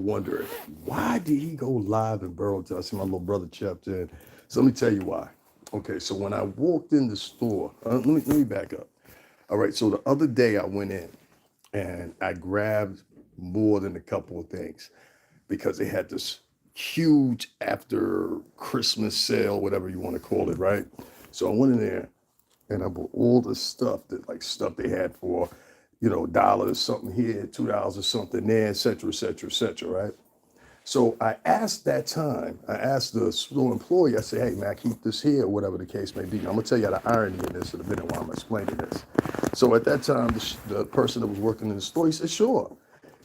wondering, why did he go live in Burlington? I see my little brother chipped in. So let me tell you why. Okay, so when I walked in the store, let me back up. All right, so the other day I went in and I grabbed more than a couple of things because they had this huge after Christmas sale, whatever you want to call it, right? So I went in there and I bought all the stuff that like stuff they had for, dollars something here, $2 or something there, et cetera, et cetera, et cetera, right? So I asked the store employee, I said, hey man, I keep this here, whatever the case may be. I'm gonna tell you the irony in this in a minute while I'm explaining this. So at that time, the person that was working in the store, he said, sure.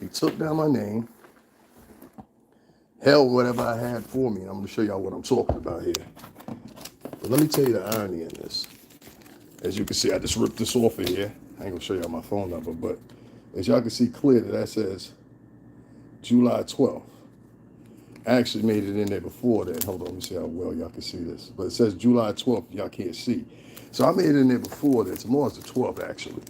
He took down my name, held whatever I had for me, and I'm gonna show y'all what I'm talking about here. But let me tell you the irony in this. As you can see, I just ripped this off of here. I ain't gonna show y'all my phone number, but as y'all can see clearly, that says July 12th. I actually made it in there before that. Hold on, let me see how well y'all can see this. But it says July 12th, y'all can't see. So I made it in there before that. Tomorrow's the 12th, actually.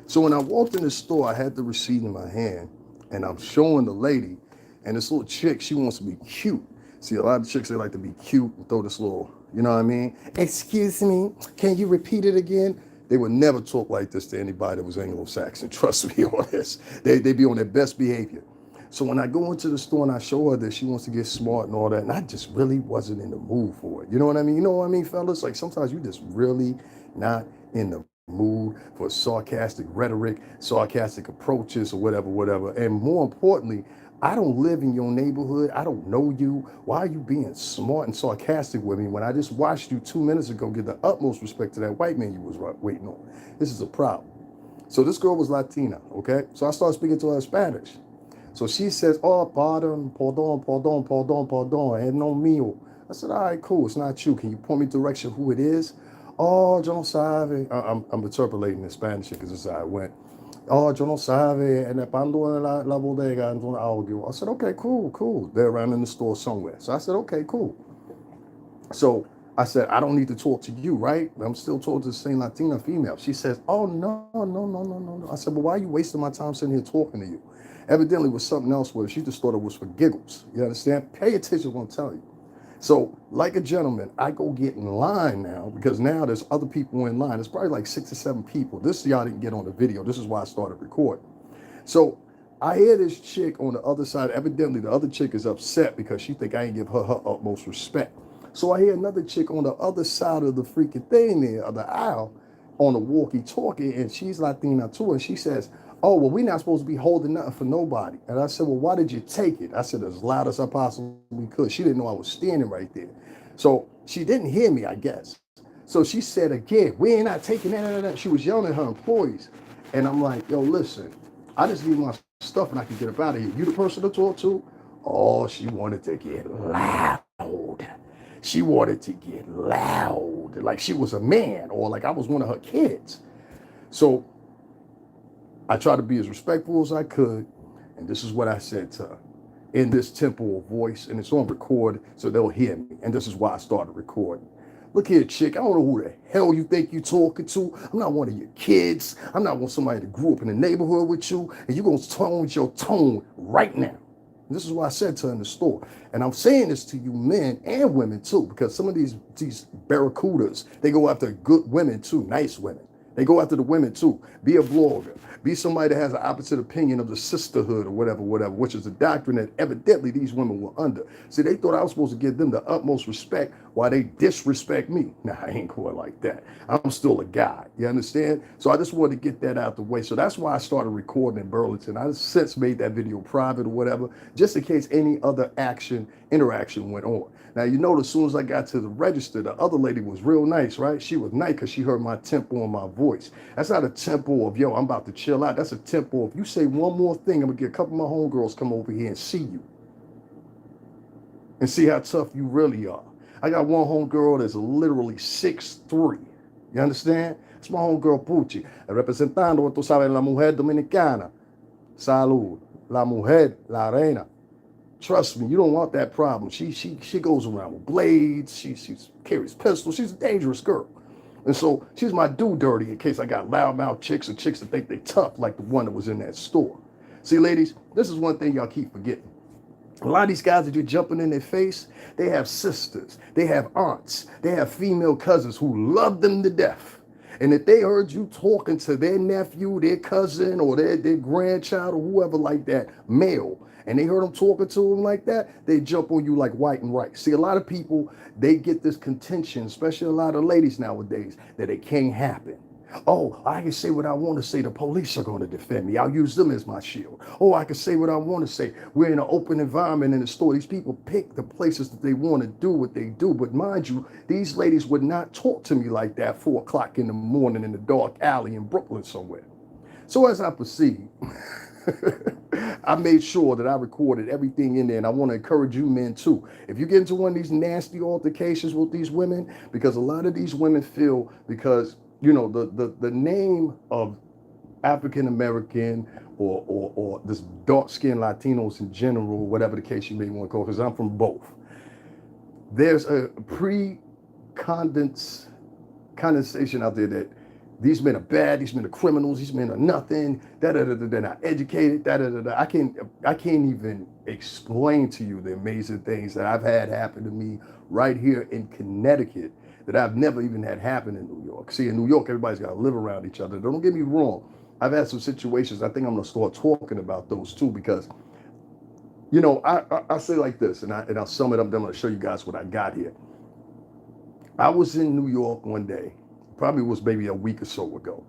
So when I walked in the store, I had the receipt in my hand, and I'm showing the lady, and this little chick, she wants to be cute. See, a lot of chicks, they like to be cute and throw this little, you know what I mean? Excuse me, can you repeat it again? They would never talk like this to anybody that was Anglo-Saxon. Trust me on this. They be on their best behavior. So when I go into the store and I show her that she wants to get smart and all that, and I just really wasn't in the mood for it. You know what I mean? You know what I mean, fellas? Like sometimes you just really not in the mood for sarcastic rhetoric, sarcastic approaches, or whatever, whatever. And more importantly, I don't live in your neighborhood. I don't know you. Why are you being smart and sarcastic with me when I just watched you 2 minutes ago give the utmost respect to that white man you was waiting on? This is a problem. So this girl was Latina, okay? So I started speaking to her in Spanish. So she says, oh, pardon, and no mío. I said, all right, cool, it's not you. Can you point me direction who it is? Oh, yo no sabe. I'm interpolating in Spanish because this is how I went. Oh, yo no sabe, and pando en la bodega, and audio. I said, okay, cool, cool. They're around in the store somewhere. So I said, okay, cool. So I said, I don't need to talk to you, right? I'm still talking to the same Latina female. She says, oh, no. I said, well, why are you wasting my time sitting here talking to you? Evidently, it was something else with her. She just thought it was for giggles. You understand? Pay attention to what I'm telling you. So, like a gentleman, I go get in line now because now there's other people in line. There's probably like 6 or 7 people. This y'all didn't get on the video. This is why I started recording. So I hear this chick on the other side. Evidently, the other chick is upset because she think I ain't give her utmost respect. So I hear another chick on the other side of the freaking thing there, of the aisle, on the walkie-talkie, and she's Latina too, and she says, oh, well, we're not supposed to be holding nothing for nobody. And I said, well, why did you take it? I said as loud as I possibly could. She didn't know I was standing right there. So she didn't hear me, I guess. So she said again, we ain't not taking that. She was yelling at her employees. And I'm like, yo, listen, I just need my stuff and I can get up out of here. You the person to talk to? Oh, she wanted to get loud. She wanted to get loud, like she was a man or like I was one of her kids. So I tried to be as respectful as I could, and this is what I said to her in this tempo of voice, and it's on record, so they'll hear me. And this is why I started recording. Look here, chick, I don't know who the hell you think you talking to. I'm not one of your kids. I'm not one somebody that grew up in the neighborhood with you, and you're going to tone your tone right now. And this is what I said to her in the store. And I'm saying this to you men and women too, because some of these barracudas, they go after good women too, nice women. They go after the women too. Be a blogger. Be somebody that has an opposite opinion of the sisterhood or whatever, which is a doctrine that evidently these women were under. See, they thought I was supposed to give them the utmost respect while they disrespect me. Nah, I ain't going like that. I'm still a guy. You understand? So I just wanted to get that out the way. So that's why I started recording in Burlington. I since made that video private or whatever, just in case any other interaction went on. Now, you know, as soon as I got to the register, the other lady was real nice, right? She was nice because she heard my tempo and my voice. That's not a tempo of, yo, I'm about to chill out. That's a tempo of, you say one more thing, I'm going to get a couple of my homegirls come over here and see you. And see how tough you really are. I got one homegirl that's literally 6'3". You understand? It's my homegirl Pucci. Representando, tú sabes, la mujer dominicana. Salud. La mujer, la reina. Trust me, you don't want that problem. She goes around with blades. She carries pistols. She's a dangerous girl. And so she's my do dirty in case I got loudmouth chicks and chicks that think they tough like the one that was in that store. See, ladies, this is one thing y'all keep forgetting. A lot of these guys that you're jumping in their face, they have sisters, they have aunts, they have female cousins who love them to death. And if they heard you talking to their nephew, their cousin, or their grandchild, or whoever like that, male, and they heard them talking to them like that, they jump on you like white and rice. See, a lot of people, they get this contention, especially a lot of ladies nowadays, that it can't happen. Oh, I can say what I want to say. The police are going to defend me. I'll use them as my shield. Oh, I can say what I want to say. We're in an open environment in the store. These people pick the places that they want to do what they do. But mind you, these ladies would not talk to me like that 4 o'clock in the morning in the dark alley in Brooklyn somewhere. So as I proceed, I made sure that I recorded everything in there, and I want to encourage you men too. If you get into one of these nasty altercations with these women, because a lot of these women feel because the name of African American or this dark skinned Latinos in general, whatever the case you may want to call, because I'm from both. There's a condensation out there that these men are bad, these men are criminals, these men are nothing, they're not educated, I can't even explain to you the amazing things that I've had happen to me right here in Connecticut that I've never even had happen in New York. See, in New York, everybody's got to live around each other. Don't get me wrong. I've had some situations, I think I'm going to start talking about those too, because, I say like this, and I'll sum it up, then I'm going to show you guys what I got here. I was in New York one day, probably was maybe a week or so ago,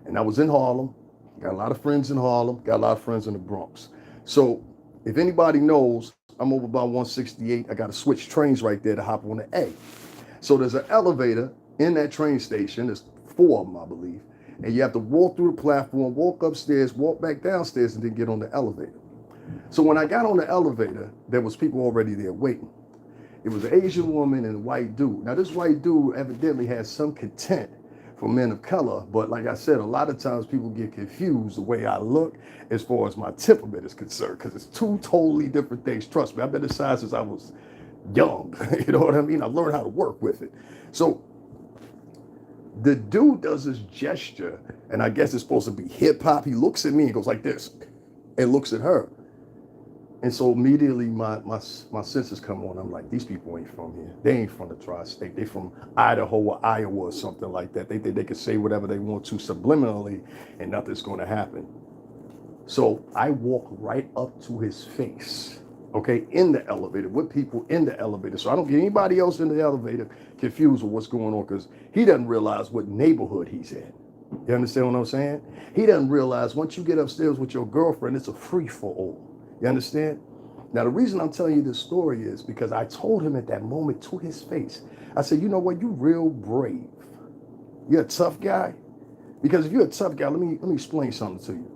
and I was in Harlem, got a lot of friends in Harlem, got a lot of friends in the Bronx. So if anybody knows, I'm over by 168, I got to switch trains right there to hop on the A. So there's an elevator in that train station. There's 4 of them, I believe. And you have to walk through the platform, walk upstairs, walk back downstairs, and then get on the elevator. So when I got on the elevator, there was people already there waiting. It was an Asian woman and a white dude. Now, this white dude evidently has some contempt for men of color. But like I said, a lot of times people get confused the way I look as far as my temperament is concerned, because it's 2 totally different things. Trust me, I've been inside since I was young. You know what I mean? I learned how to work with it. So the dude does this gesture, and I guess it's supposed to be hip hop. He looks at me and goes like this, and looks at her. And so immediately my senses come on. I'm like, these people ain't from here. They ain't from the tri-state. They from Idaho or Iowa or something like that. They think they can say whatever they want to subliminally, and nothing's going to happen. So I walk right up to his face, okay, in the elevator, with people in the elevator. So I don't get anybody else in the elevator confused with what's going on, because he doesn't realize what neighborhood he's in. You understand what I'm saying? He doesn't realize once you get upstairs with your girlfriend, it's a free-for-all. You understand? Now, the reason I'm telling you this story is because I told him at that moment to his face, I said, you know what, you real brave. You're a tough guy. Because if you're a tough guy, let me explain something to you.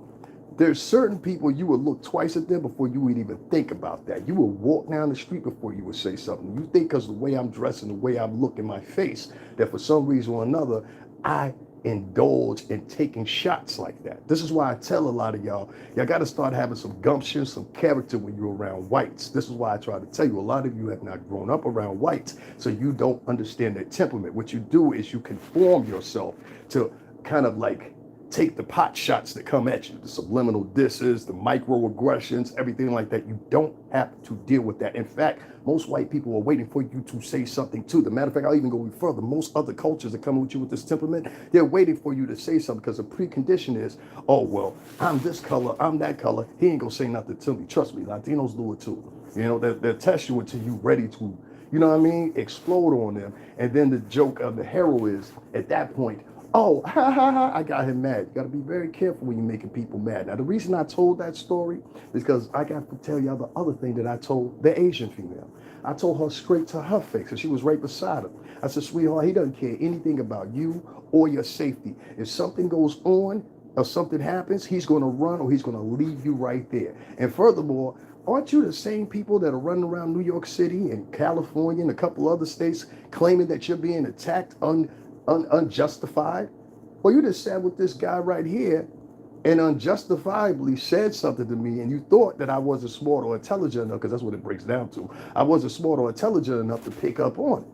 There's certain people you would look twice at them before you would even think about that. You would walk down the street before you would say something. You think because the way I'm dressed and the way I look in my face, that for some reason or another, I indulge in taking shots like that. This is why I tell a lot of y'all got to start having some gumption, some character when you're around whites. This is why I try to tell you, a lot of you have not grown up around whites, so you don't understand their temperament. What you do is you conform yourself to kind of like take the pot shots that come at you, the subliminal disses, the microaggressions, everything like that. You don't have to deal with that. In fact, most white people are waiting for you to say something to them. Matter of fact, I'll even go further. Most other cultures that come with you with this temperament, they're waiting for you to say something, because the precondition is, oh, well, I'm this color, I'm that color. He ain't gonna say nothing to me. Trust me, Latinos do it too. You know, they'll test you until you ready to, you know what I mean, explode on them. And then the joke of the hero is, at that point, oh, ha, ha, ha, I got him mad. You got to be very careful when you're making people mad. Now, the reason I told that story is because I got to tell y'all the other thing that I told the Asian female. I told her straight to her face, and she was right beside her. I said, sweetheart, he doesn't care anything about you or your safety. If something goes on or something happens, he's going to run, or he's going to leave you right there. And furthermore, aren't you the same people that are running around New York City and California and a couple other states claiming that you're being attacked unjustified? Well, you just sat with this guy right here and unjustifiably said something to me, and you thought that I wasn't smart or intelligent enough, because that's what it breaks down to. I wasn't smart or intelligent enough to pick up on it.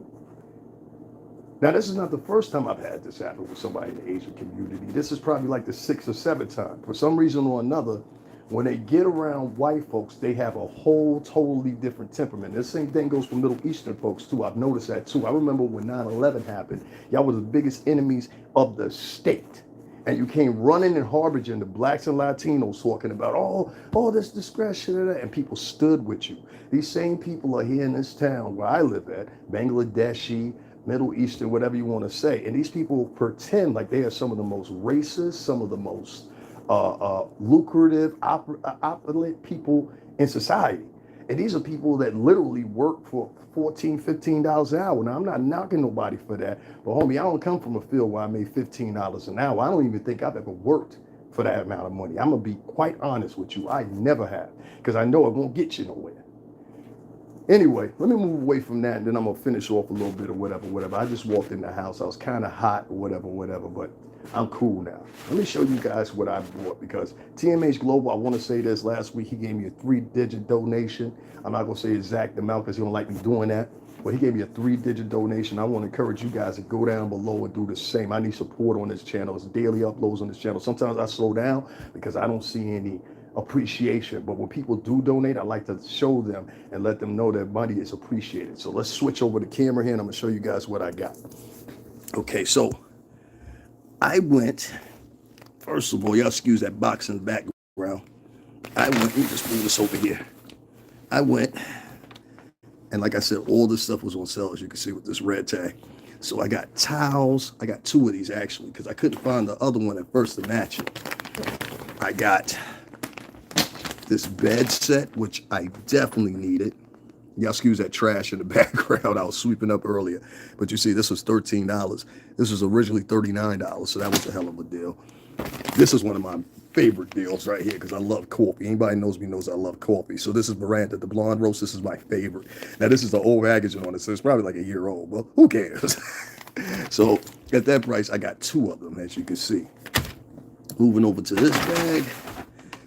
Now, this is not the first time I've had this happen with somebody in the Asian community. This is probably like the 6th or 7th time. For some reason or another, When they get around white folks, they have a whole totally different temperament. The same thing goes for Middle Eastern folks too. I've noticed that too. I remember when 9/11 happened, y'all were the biggest enemies of the state. And you came running and harboring the blacks and Latinos talking about, oh, this discretion, and people stood with you. These same people are here in this town where I live at, Bangladeshi, Middle Eastern, whatever you want to say. And these people pretend like they are some of the most racist, some of the most lucrative, opulent people in society. And these are people that literally work for $14, $15 an hour. Now, I'm not knocking nobody for that, but homie, I don't come from a field where I made $15 an hour. I don't even think I've ever worked for that amount of money. I'm gonna be quite honest with you. I never have, because I know it won't get you nowhere. Anyway, let me move away from that, and then I'm gonna finish off a little bit of whatever. I just walked in the house. I was kind of hot or whatever, but I'm cool now. Let me show you guys what I bought, because TMH Global, I want to say this, last week he gave me a 3-digit donation. I'm not gonna say exact amount because he don't like me doing that, but he gave me a 3-digit donation. I want to encourage you guys to go down below and do the same. I need support on this channel. It's daily uploads on this channel. Sometimes I slow down because I don't see any appreciation, but when people do donate, I like to show them and let them know that money is appreciated. So let's switch over the camera here and I'm gonna show you guys what I got. Okay, so I went, first of all, y'all excuse that box in the background. I went, let me just move this over here. I went, and like I said, all this stuff was on sale, as you can see with this red tag. So I got towels. I got 2 of these actually, because I couldn't find the other one at first to match it. I got this bed set, which I definitely needed. Y'all excuse that trash in the background. I was sweeping up earlier. But you see, this was $13. This was originally $39, so that was a hell of a deal. This is one of my favorite deals right here because I love coffee. Anybody knows me knows I love coffee. So this is Miranda, the blonde roast. This is my favorite. Now, this is the old packaging on it, so it's probably like a year old. Well, who cares? So at that price, I got 2 of them, as you can see. Moving over to this bag.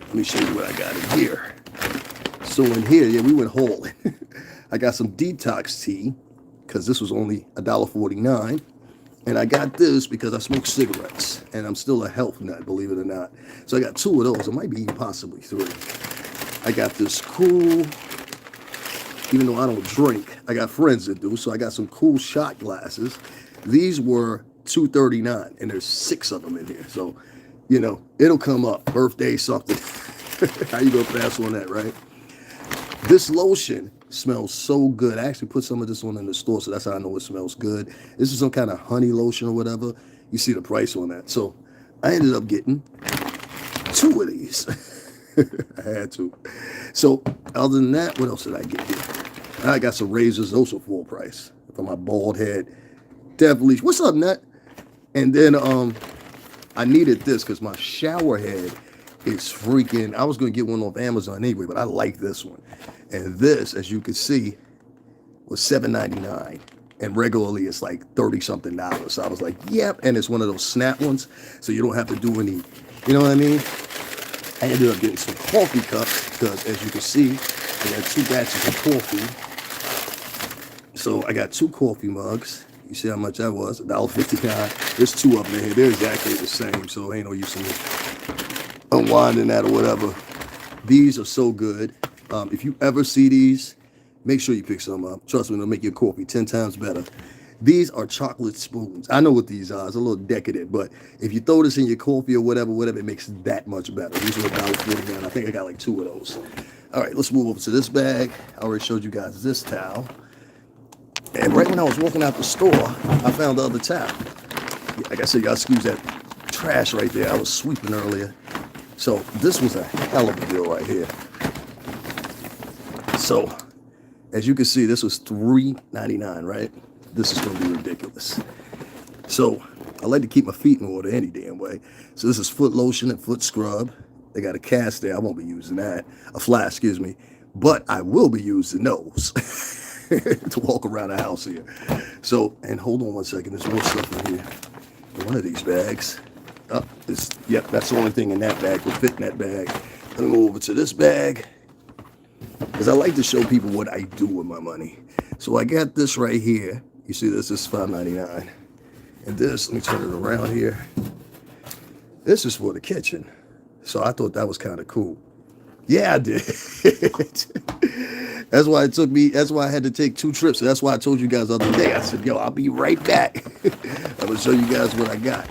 Let me show you what I got in here. So in here, yeah, we went hauling. I got some detox tea because this was only $1.49. And I got this because I smoke cigarettes and I'm still a health nut, believe it or not. So I got 2 of those. It might be even possibly 3. I got this cool, even though I don't drink, I got friends that do. So I got some cool shot glasses. These were $2.39 and there's 6 of them in here. So, you know, it'll come up. Birthday, something. How you gonna pass on that, right? This lotion smells so good. I actually put some of this on in the store, so that's how I know it smells good. This is some kind of honey lotion or whatever. You see the price on that. So I ended up getting 2 of these. I had to. So other than that, what else did I get here? I got some razors. Those are full price for my bald head. Definitely. What's up, Nut? And then I needed this because my shower head is freaking. I was going to get one off Amazon anyway, but I like this one. And this, as you can see, was $7.99. And regularly it's like $30-something. So I was like, yep. And it's one of those snap ones. So you don't have to do any, you know what I mean? I ended up getting some coffee cups because, as you can see, I got 2 batches of coffee. So I got 2 coffee mugs. You see how much that was? $1.59. There's 2 of them in here. They're exactly the same. So ain't no use in me unwinding that or whatever. These are so good. If you ever see these, make sure you pick some up. Trust me, it'll make your coffee 10 times better. These are chocolate spoons. I know what these are. It's a little decadent, but if you throw this in your coffee or whatever, it makes it that much better. These are $1.49. I think I got like 2 of those. All right, let's move over to this bag. I already showed you guys this towel. And right when I was walking out the store, I found the other towel. Like I said, y'all excuse that trash right there. I was sweeping earlier. So this was a hell of a deal right here. So as you can see, this was $3.99, right? This is going to be ridiculous. So I like to keep my feet in order any damn way. So this is foot lotion and foot scrub. They got a cast there. I won't be using that. A flask, excuse me. But I will be using those to walk around the house here. So, and hold on one second. There's more stuff in here. One of these bags. Oh, yep, that's the only thing in that bag will fit in that bag. Let me go over to this bag, because I like to show people what I do with my money. So I got this right here. You see this is $5.99. And this, let me turn it around here. This is for the kitchen. So I thought that was kind of cool. Yeah, I did. That's why it took me. That's why I had to take 2 trips. That's why I told you guys the other day. I said, "Yo, I'll be right back. I'm gonna show you guys what I got."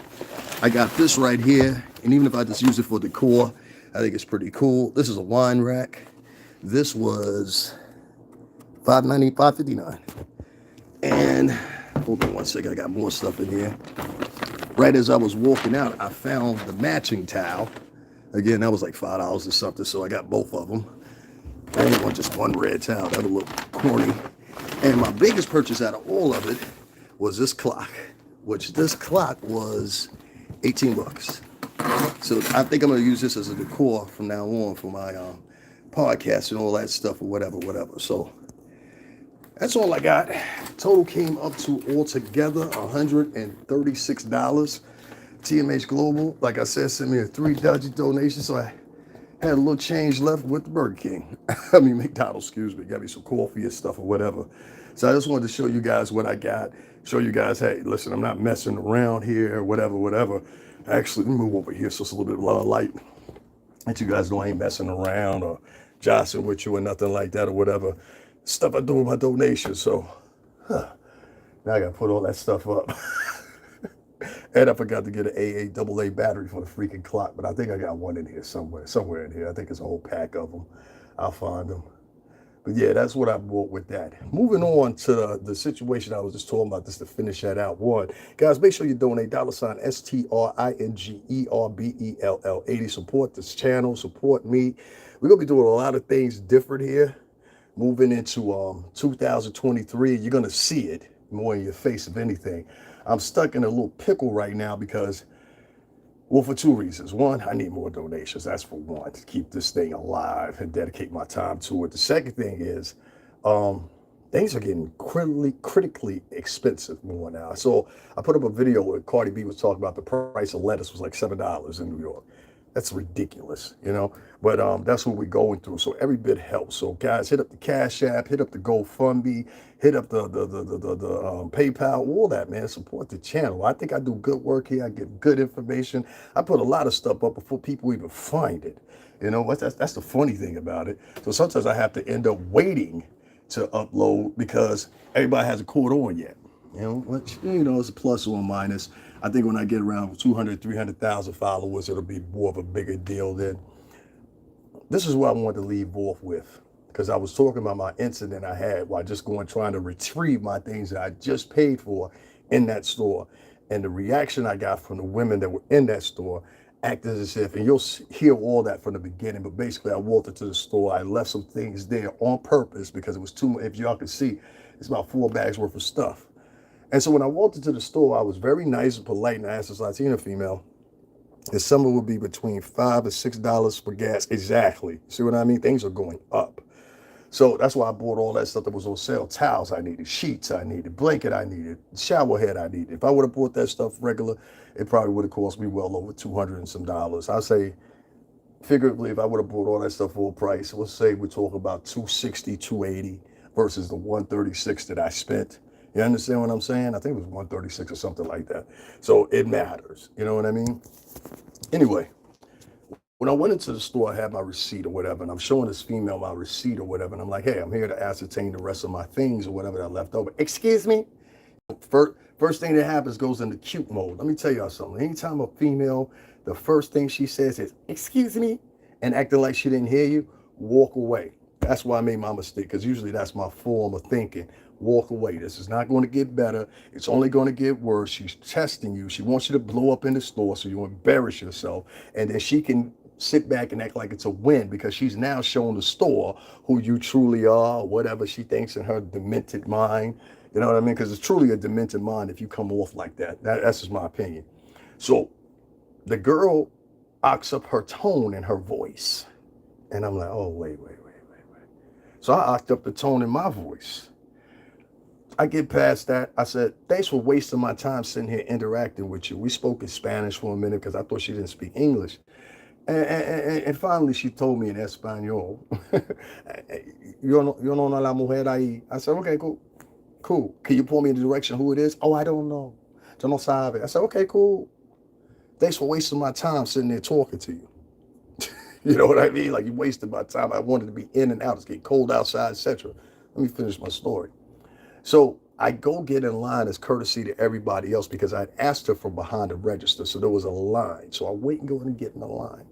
I got this right here, and even if I just use it for decor, I think it's pretty cool. This is a wine rack. This was $5.59. And hold on one second, I got more stuff in here. Right as I was walking out, I found the matching towel. Again, that was like $5 or something, so I got both of them. I didn't want just one red towel, that would look corny. And my biggest purchase out of all of it was this clock, which this clock was 18 bucks. So I think I'm going to use this as a decor from now on for my podcast and all that stuff or whatever. So that's all I got. Total came up to altogether $136. TMH Global, like I said, sent me a $3 donation, so I had a little change left with the Burger King. I mean, McDonald's, excuse me. Got me some coffee and stuff or whatever. So I just wanted to show you guys what I got. Show you guys, hey, listen, I'm not messing around here, whatever. Actually, let me move over here so it's a little bit of light. That you guys know I ain't messing around or jostling with you or nothing like that or whatever. Stuff I do with my donations. So now I got to put all that stuff up. And I forgot to get an AA battery for the freaking clock, but I think I got one in here somewhere in here. I think it's a whole pack of them. I'll find them. But yeah, that's what I bought with that. Moving on to the situation I was just talking about, just to finish that out. One, guys, make sure you donate $STRINGERBELL80. Support this channel, support me. We're gonna be doing a lot of things different here. Moving into 2023, you're gonna see it more in your face, if anything. I'm stuck in a little pickle right now because, well, for 2 reasons. One, I need more donations. That's for one, to keep this thing alive and dedicate my time to it. The second thing is, things are getting critically expensive more now. So I put up a video where Cardi B was talking about the price of lettuce was like $7 in New York. That's ridiculous, you know. But that's what we're going through. So every bit helps. So guys, hit up the Cash App, hit up the GoFundMe, hit up the PayPal, all that, man. Support the channel. I think I do good work here. I get good information. I put a lot of stuff up before people even find it. You know, that's the funny thing about it. So sometimes I have to end up waiting to upload because everybody hasn't caught on yet. You know, which, you know, it's a plus or a minus. I think when I get around 200, 300,000 followers, it'll be more of a bigger deal then. This is what I wanted to leave off with, because I was talking about my incident I had while just trying to retrieve my things that I just paid for in that store. And the reaction I got from the women that were in that store acted as if, and you'll hear all that from the beginning, but basically I walked into the store, I left some things there on purpose because it was too much. If y'all can see, it's about 4 bags worth of stuff. And so when I walked into the store, I was very nice and polite, and I asked this Latina female, the summer would be between $5 and $6 for gas. Exactly. See what I mean? Things are going up. So that's why I bought all that stuff that was on sale. Towels I needed, sheets I needed, blanket I needed, shower head I needed. If I would have bought that stuff regular, it probably would have cost me well over $200 and some dollars. I say, figuratively, if I would have bought all that stuff full price, let's say we're talking about $260, $280 versus the $136 that I spent. You understand what I'm saying? I think it was $136 or something like that. So it matters. You know what I mean? Anyway, when I went into the store, I had my receipt or whatever, and I'm showing this female my receipt or whatever, and I'm like, hey, I'm here to ascertain the rest of my things or whatever that I left over. Excuse me? First thing that happens goes into cute mode. Let me tell y'all something. Anytime a female, the first thing she says is, excuse me, and acting like she didn't hear you, walk away. That's why I made my mistake, because usually that's my form of thinking. Walk away. This is not going to get better. It's only going to get worse. She's testing you. She wants you to blow up in the store so you embarrass yourself. And then she can sit back and act like it's a win because she's now showing the store who you truly are, or whatever she thinks in her demented mind. You know what I mean? Because it's truly a demented mind if you come off like that. That's just my opinion. So the girl ocks up her tone and her voice. And I'm like, oh, wait. So I ocked up the tone in my voice. I get past that. I said, thanks for wasting my time sitting here interacting with you. We spoke in Spanish for a minute because I thought she didn't speak English. And finally she told me in Espanol, yo no know la mujer ahí. I said, okay, cool. Can you point me in the direction who it is? Oh, I don't know. Yo no sabe. I said, okay, cool. Thanks for wasting my time sitting there talking to you. You know what I mean? Like you wasted my time. I wanted to be in and out. It's getting cold outside, etc. Let me finish my story. So I go get in line as courtesy to everybody else because I'd asked her from behind the register. So there was a line. So I wait and go and get in the line.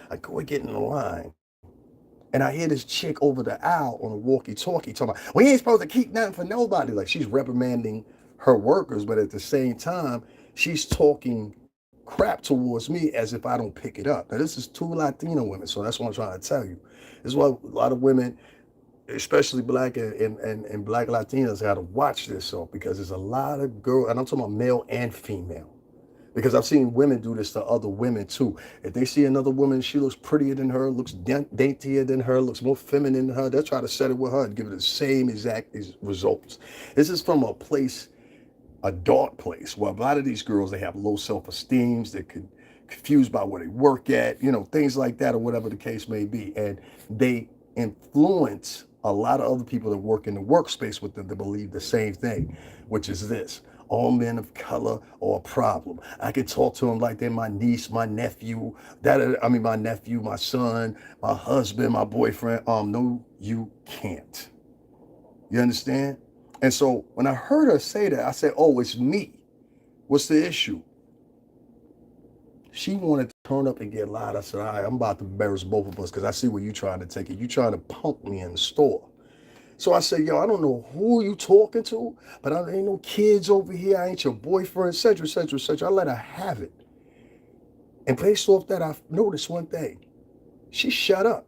I go and get in the line. And I hear this chick over the aisle on a walkie-talkie talking about, we ain't supposed to keep nothing for nobody. Like she's reprimanding her workers, but at the same time, she's talking crap towards me as if I don't pick it up. Now, this is two Latino women, so that's what I'm trying to tell you. This is why a lot of women, especially black and black Latinas, got to watch this so because there's a lot of girls, and I'm talking about male and female. Because I've seen women do this to other women too. If they see another woman, she looks prettier than her, looks daintier than her, looks more feminine than her, they'll try to set it with her and give it the same exact results. This is from a place, a dark place, where a lot of these girls, they have low self-esteem, they're confused by where they work at, things like that, or whatever the case may be. And they influence a lot of other people that work in the workspace with them to believe the same thing, which is this: all men of color are a problem. I can talk to them like they're my niece, my nephew, my nephew, my son, my husband, my boyfriend. No, you can't. You understand? And so when I heard her say that, I said, oh, it's me. What's the issue? She wanted to turn up and get loud. I said, all right, I'm about to embarrass both of us because I see where you're trying to take it. You're trying to punk me in the store. So I said, yo, I don't know who you talking to, but I ain't no kids over here. I ain't your boyfriend, etc., etc., etc. I let her have it. And based off that, I noticed one thing. She shut up.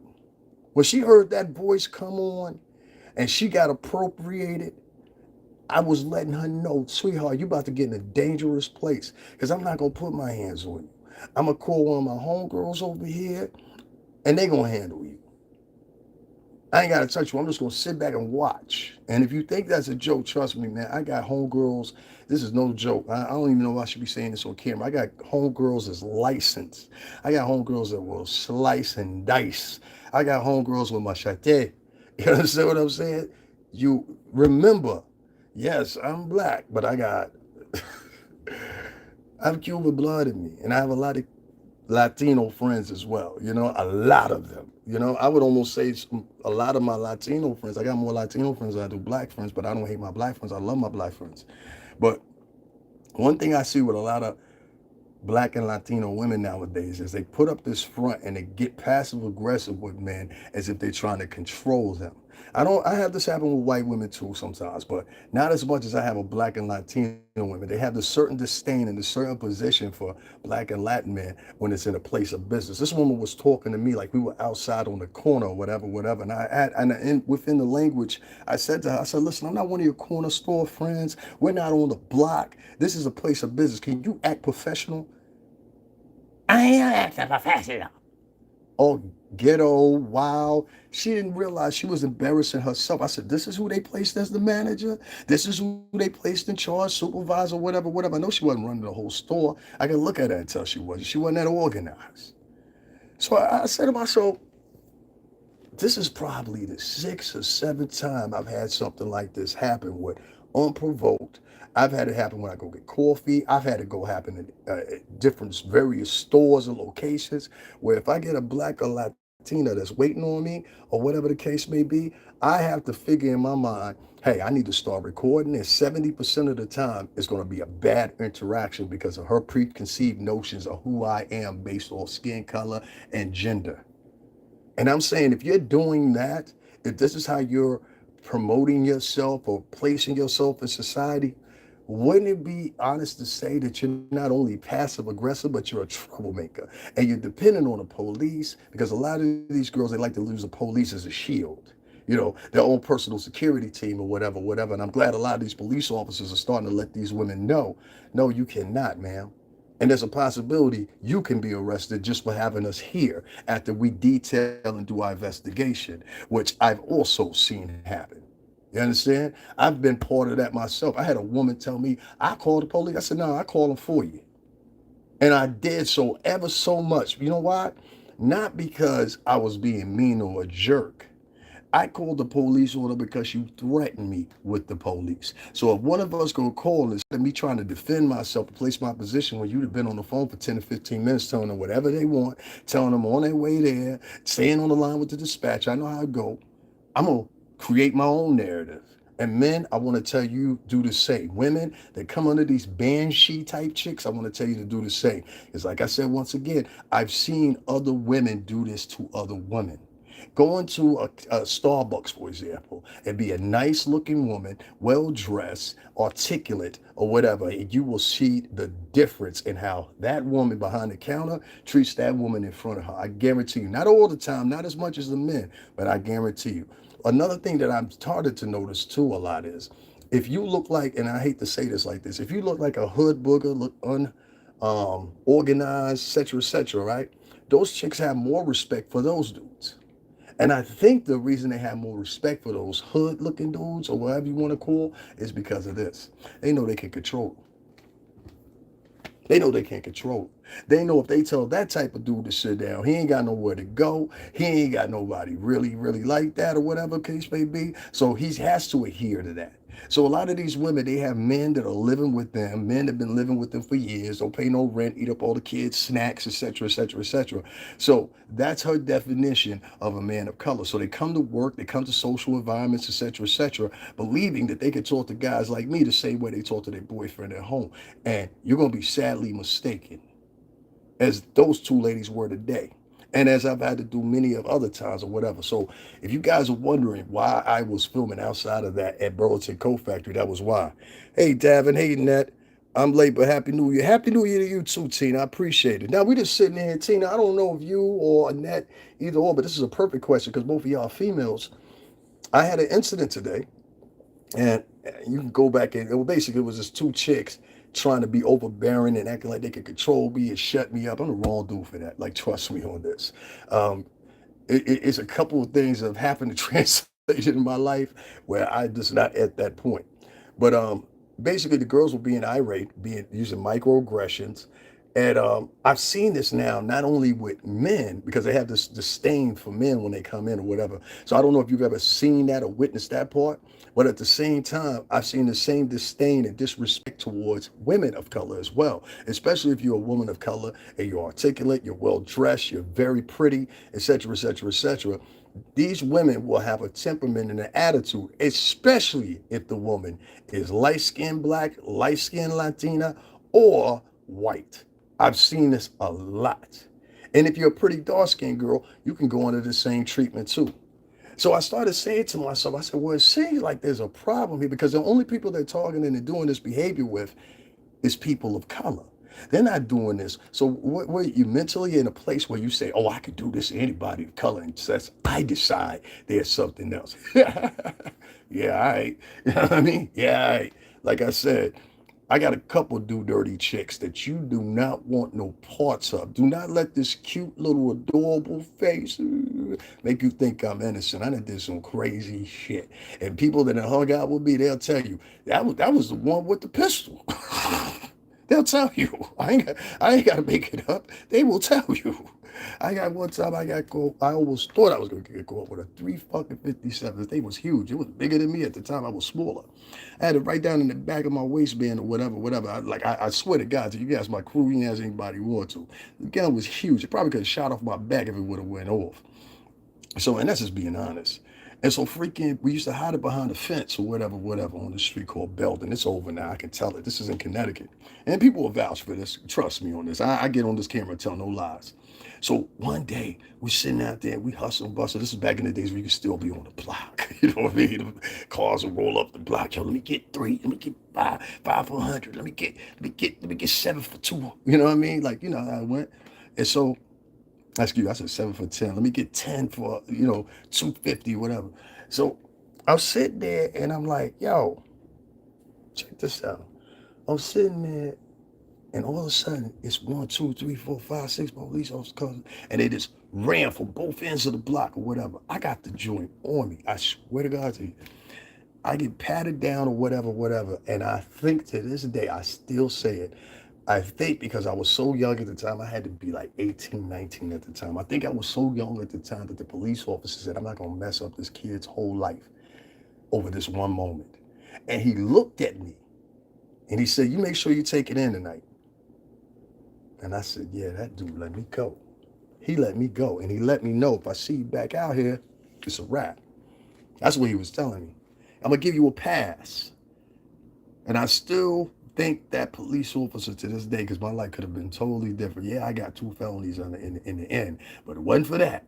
When she heard that voice come on and she got appropriated, I was letting her know, sweetheart, you about to get in a dangerous place because I'm not going to put my hands on you. I'm going to call one of my homegirls over here and they going to handle you. I ain't got to touch you. I'm just going to sit back and watch. And if you think that's a joke, trust me, man, I got homegirls. This is no joke. I don't even know if I should be saying this on camera. I got homegirls that's licensed. I got homegirls that will slice and dice. I got homegirls with machete. You understand what I'm saying? You remember, yes, I'm black, but I have Cuban blood in me. And I have a lot of Latino friends as well, a lot of them. I would almost say a lot of my Latino friends, I got more Latino friends than I do black friends, but I don't hate my black friends. I love my black friends. But one thing I see with a lot of black and Latino women nowadays is they put up this front and they get passive aggressive with men as if they're trying to control them. I have this happen with white women too sometimes, but not as much as I have with black and Latino women. They have this certain disdain and a certain position for black and Latin men when it's in a place of business. This woman was talking to me like we were outside on the corner or whatever. And within the language, I said to her, I said, listen, I'm not one of your corner store friends. We're not on the block. This is a place of business. Can you act professional? I am acting professional. Oh, ghetto, wow. She didn't realize she was embarrassing herself. I said, this is who they placed as the manager. This is who they placed in charge, supervisor, whatever. I know she wasn't running the whole store. I can look at her and tell she wasn't. She wasn't that organized. So I said to myself, this is probably the 6th or 7th time I've had something like this happen with unprovoked. I've had it happen when I go get coffee. I've had it go happen at different various stores or locations where if I get a black or Latina that's waiting on me or whatever the case may be, I have to figure in my mind, hey, I need to start recording. And 70% of the time, it's going to be a bad interaction because of her preconceived notions of who I am based on skin color and gender. And I'm saying if you're doing that, if this is how you're promoting yourself or placing yourself in society, wouldn't it be honest to say that you're not only passive aggressive, but you're a troublemaker and you're dependent on the police? Because a lot of these girls, they like to use the police as a shield, their own personal security team or whatever. And I'm glad a lot of these police officers are starting to let these women know, no, you cannot, ma'am. And there's a possibility you can be arrested just for having us here after we detail and do our investigation, which I've also seen happen. You understand? I've been part of that myself. I had a woman tell me, I called the police. I said, no, I call them for you. And I did so ever so much. You know why? Not because I was being mean or a jerk. I called the police on her because you threatened me with the police. So if one of us go call, instead of me trying to defend myself, place my position when you'd have been on the phone for 10 to 15 minutes telling them whatever they want, telling them on their way there, staying on the line with the dispatch, I know how it go. I'm going to create my own narrative. And men, I want to tell you, do the same. Women that come under these banshee type chicks, I want to tell you to do the same. It's like I said, once again, I've seen other women do this to other women. Go into a Starbucks, for example, and be a nice looking woman, well dressed, articulate, or whatever, and you will see the difference in how that woman behind the counter treats that woman in front of her. I guarantee you, not all the time, not as much as the men, but I guarantee you. Another thing that I'm started to notice too a lot is if you look like, and I hate to say this like this, if you look like a hood booger, look organized, etc., right? Those chicks have more respect for those dudes. And I think the reason they have more respect for those hood looking dudes or whatever you want to call is because of this. They know they can control them. They know they can't control it. They know if they tell that type of dude to sit down, he ain't got nowhere to go. He ain't got nobody really, really like that or whatever case may be. So he has to adhere to that. So a lot of these women, they have men that are living with them, men that have been living with them for years, don't pay no rent, eat up all the kids' snacks, etc., etc., etc. So that's her definition of a man of color. So they come to work, they come to social environments, etc., etc., believing that they can talk to guys like me the same way they talk to their boyfriend at home. And you're going to be sadly mistaken, as those two ladies were today. And as I've had to do many of other times or whatever. So if you guys are wondering why I was filming outside of that at Burlington Coat Factory, that was why. Hey, Davin, hey, Net. I'm late, but Happy New Year. Happy New Year to you too, Tina. I appreciate it. Now, we just sitting here, Tina, I don't know if you or Annette, either or, but this is a perfect question because both of y'all are females. I had an incident today, and you can go back and basically it was just two chicks trying to be overbearing and acting like they could control me and shut me up. I'm the wrong dude for that. Like, trust me on this. Um, it's a couple of things that have happened to translation in my life where I just not at that point. But basically, the girls were being irate, being using microaggressions, and I've seen this now not only with men because they have this disdain for men when they come in or whatever. So I don't know if you've ever seen that or witnessed that part, but at the same time, I've seen the same disdain and disrespect towards women of color as well, especially if you're a woman of color and you're articulate, you're well dressed, you're very pretty, etc., etc., etc. These women will have a temperament and an attitude, especially if the woman is light skinned black, light skinned Latina, or white. I've seen this a lot. And if you're a pretty dark skinned girl, you can go under the same treatment too. So I started saying to myself, I said, well, it seems like there's a problem here because the only people they're targeting and doing this behavior with is people of color. They're not doing this. So what you mentally in a place where you say, oh, I could do this to anybody of color, and says, I decide there's something else. Yeah, all right. You know what I mean? Yeah, all right. Like I said, I got a couple do dirty chicks that you do not want no parts of. Do not let this cute little adorable face make you think I'm innocent. I done did some crazy shit. And people that have hung out with me, they'll tell you, that was the one with the pistol. They'll tell you. I ain't got to make it up. They will tell you. I got one time I got caught. I almost thought I was gonna get caught with a 3 fucking 57. The thing was huge. It was bigger than me at the time. I was smaller. I had it right down in the back of my waistband or whatever, whatever. I swear to God, if you guys my crew, you can ask anybody who want to. The gun was huge. It probably could have shot off my back if it would have went off. So, and that's just being honest. And so freaking, we used to hide it behind a fence or whatever, whatever, on the street called Belden. It's over now. I can tell it. This is in Connecticut. And people will vouch for this. Trust me on this. I get on this camera and tell no lies. So one day, we're sitting out there, we hustle and bustle. This is back in the days where you could still be on the block. You know what I mean? The cars will roll up the block. Yo, let me get 3. Let me get 5 for 100. Let me get 7 for 2. You know what I mean? Like, you know how it went. And so, excuse me, I said 7 for 10. Let me get 10 for, 250, whatever. So I'm sitting there and I'm like, yo, check this out. I'm sitting there and all of a sudden it's 1, 2, 3, 4, 5, 6 police officers coming and they just ran from both ends of the block or whatever. I got the joint on me. I swear to God to you. I get patted down or whatever, whatever. And I think to this day, I still say it. I think because I was so young at the time, I had to be like 18, 19 at the time. I think I was so young at the time that the police officer said, I'm not going to mess up this kid's whole life over this one moment. And he looked at me and he said, you make sure you take it in tonight. And I said, yeah, that dude let me go. He let me go. And he let me know if I see you back out here, it's a wrap. That's what he was telling me. I'm going to give you a pass. And I still think that police officer to this day, because my life could have been totally different. Yeah, I got 2 felonies in the end, but it wasn't for that.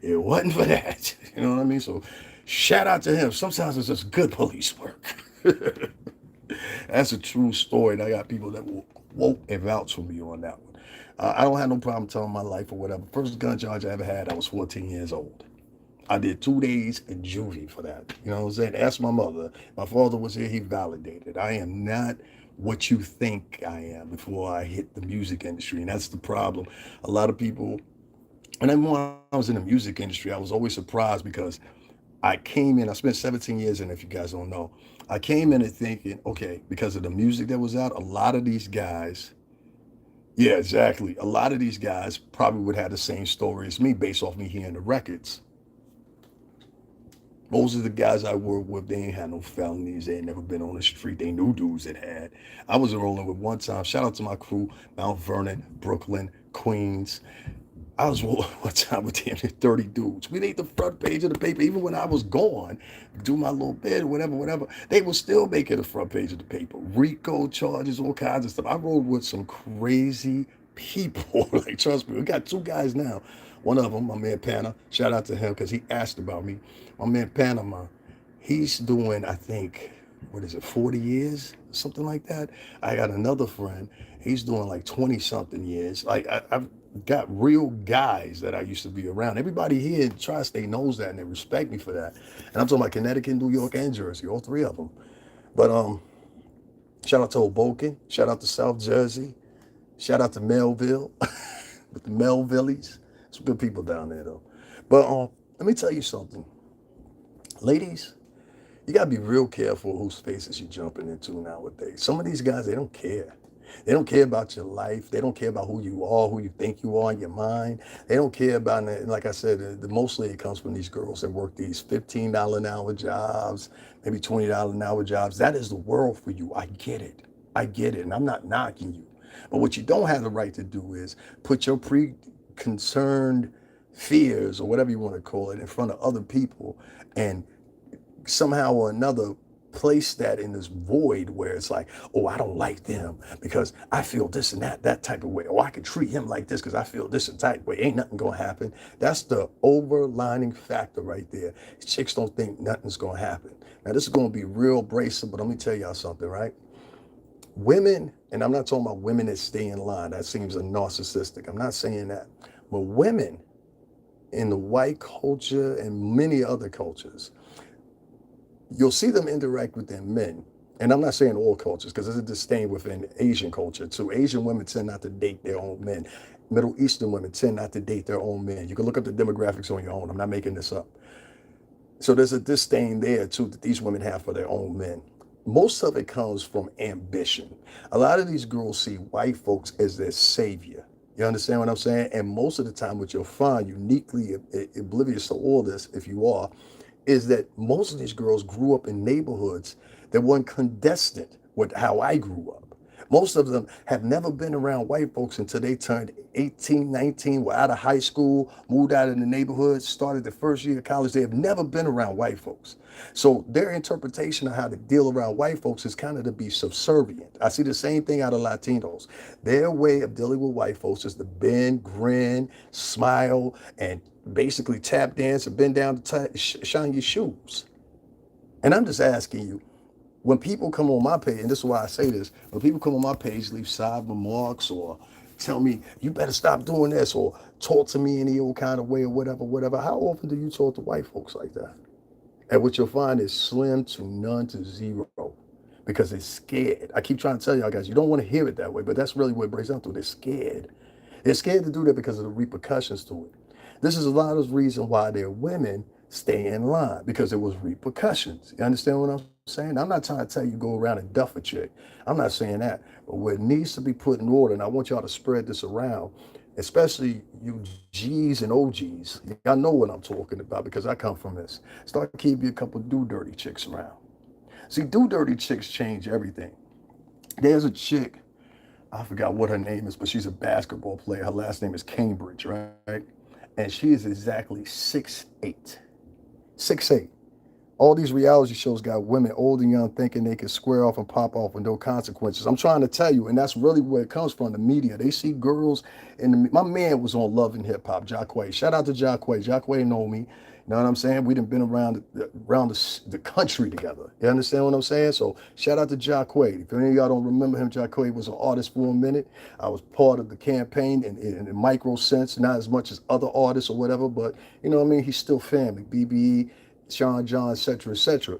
It wasn't for that. You know what I mean? So shout out to him. Sometimes it's just good police work. That's a true story. And I got people that will quote and vouch for me on that one. I don't have no problem telling my life or whatever. First gun charge I ever had, I was 14 years old. I did 2 days in juvie for that. You know what I'm saying? Ask my mother. My father was here. He validated. I am not what you think I am before I hit the music industry. And that's the problem. A lot of people, and then when I was in the music industry, I was always surprised because I came in, I spent 17 years in, if you guys don't know. I came in and thinking, okay, because of the music that was out, a lot of these guys, yeah, exactly. A lot of these guys probably would have the same story as me based off me hearing the records. Most of the guys I worked with, they ain't had no felonies. They ain't never been on the street. They knew dudes that had. I was rolling with one time. Shout out to my crew, Mount Vernon, Brooklyn, Queens. I was rolling one time with damn near 30 dudes. We need the front page of the paper. Even when I was gone, do my little bit, whatever, whatever, they were still making the front page of the paper. RICO charges, all kinds of stuff. I rolled with some crazy people. Like, trust me, we got 2 guys now. One of them, my man Panna, shout out to him because he asked about me. My man Panama, he's doing, I think, what is it, 40 years? Something like that. I got another friend, he's doing like 20 something years. Like, I've got real guys that I used to be around. Everybody here in Tri-State knows that and they respect me for that. And I'm talking about Connecticut, New York, and Jersey, all 3 of them. But shout out to Hoboken, shout out to South Jersey, shout out to Melville, with the Melvilles. Some good people down there though. But let me tell you something. Ladies, you gotta be real careful whose spaces you're jumping into nowadays. Some of these guys, they don't care. They don't care about your life. They don't care about who you are, who you think you are in your mind. They don't care about it. And like I said, mostly it comes from these girls that work these $15 an hour jobs, maybe $20 an hour jobs. That is the world for you. I get it. I get it. And I'm not knocking you. But what you don't have the right to do is put your preconcerned fears or whatever you want to call it in front of other people and somehow or another place that in this void where it's like, oh, I don't like them because I feel this and that type of way. Or I could treat him like this because I feel this and type of way. Ain't nothing gonna happen. That's the overlining factor right there. Chicks don't think nothing's gonna happen. Now this is gonna be real abrasive, but let me tell y'all something, right? Women, and I'm not talking about women that stay in line. That seems a narcissistic. I'm not saying that. But women in the white culture and many other cultures, you'll see them interact with their men. And I'm not saying all cultures, because there's a disdain within Asian culture too. Asian women tend not to date their own men. Middle Eastern women tend not to date their own men. You can look up the demographics on your own. I'm not making this up. So there's a disdain there too that these women have for their own men. Most of it comes from ambition. A lot of these girls see white folks as their savior. You understand what I'm saying? And most of the time, what you'll find, uniquely oblivious to all this, if you are, is that most of these girls grew up in neighborhoods that weren't condescendant with how I grew up. Most of them have never been around white folks until they turned 18, 19, were out of high school, moved out of the neighborhood, started the first year of college. They have never been around white folks. So their interpretation of how to deal around white folks is kind of to be subservient. I see the same thing out of Latinos. Their way of dealing with white folks is to bend, grin, smile, and basically tap dance and bend down to shine your shoes. And I'm just asking you, when people come on my page, and this is why I say this, when people come on my page, leave side remarks or tell me, you better stop doing this, or talk to me any old kind of way or whatever, whatever, how often do you talk to white folks like that? And what you'll find is slim to none to zero because they're scared. I keep trying to tell y'all guys, you don't want to hear it that way, but that's really what it breaks down to. They're scared. They're scared to do that because of the repercussions to it. This is a lot of the reason why their women stay in line, because there was repercussions. You understand what I'm saying? I'm not trying to tell you go around and duff a chick. I'm not saying that. But what needs to be put in order, and I want y'all to spread this around, especially you G's and OGs. Y'all know what I'm talking about because I come from this. Start keeping a couple do dirty chicks around. See, do dirty chicks change everything. There's a chick, I forgot what her name is, but she's a basketball player. Her last name is Cambridge, right? And she is exactly 6'8". 6'8". All these reality shows got women old and young thinking they can square off and pop off with no consequences. I'm trying to tell you, and that's really where it comes from, the media. They see girls my man was on Love and Hip Hop, Jacquay. Shout out to Jacquay. Jacquay know me. You know what I'm saying? We done been around the country together. You understand what I'm saying? So shout out to Jacquay. If any of y'all don't remember him, Jacquay was an artist for a minute. I was part of the campaign in a micro sense, not as much as other artists or whatever, but you know what I mean? He's still family. BBE, Sean John, etc., etc.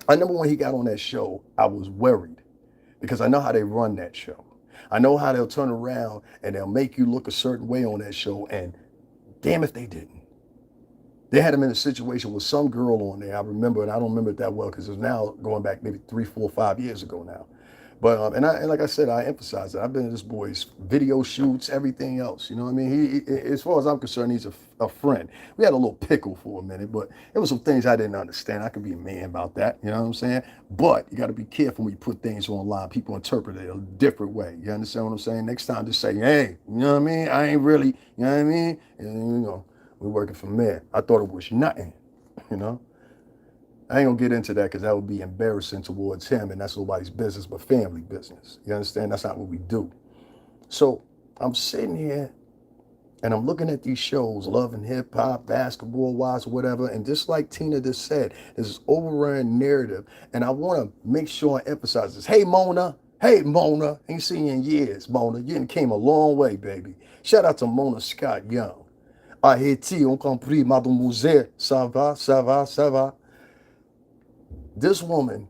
I remember when he got on that show, I was worried because I know how they run that show. I know how they'll turn around and they'll make you look a certain way on that show, and damn if they didn't. They had him in a situation with some girl on there. I remember, and I don't remember it that well because it's now going back maybe 3, 4, 5 years ago now. But and like I said, I emphasize that I've been to this boy's video shoots, everything else. You know what I mean? As far as I'm concerned, he's a friend. We had a little pickle for a minute, but it was some things I didn't understand. I could be a man about that. You know what I'm saying? But you got to be careful when you put things online. People interpret it a different way. You understand what I'm saying? Next time, just say, hey, you know what I mean? I ain't really, you know what I mean? And we're working from there. I thought it was nothing. You know. I ain't gonna get into that because that would be embarrassing towards him, and that's nobody's business but family business. You understand? That's not what we do. So I'm sitting here and I'm looking at these shows, Love and Hip Hop, Basketball Wives, whatever, and just like Tina just said, there's this overrun narrative, and I want to make sure I emphasize this. Hey Mona, ain't seen you in years, Mona. You came a long way, baby. Shout out to Mona Scott Young. Haiti, on compris, mademoiselle, ça va, ça va, ça va. This woman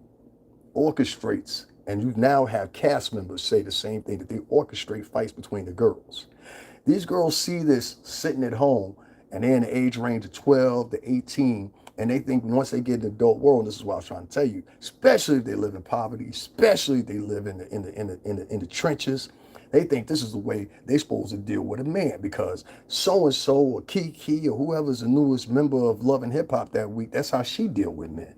orchestrates, and you now have cast members say the same thing, that they orchestrate fights between the girls. These girls see this sitting at home, and they're in the age range of 12 to 18, and they think once they get in the adult world, and this is what I was trying to tell you, especially if they live in poverty, especially if they live in the trenches, they think this is the way they're supposed to deal with a man because so-and-so or Kiki or whoever's the newest member of Love and Hip Hop that week, that's how she deal with men.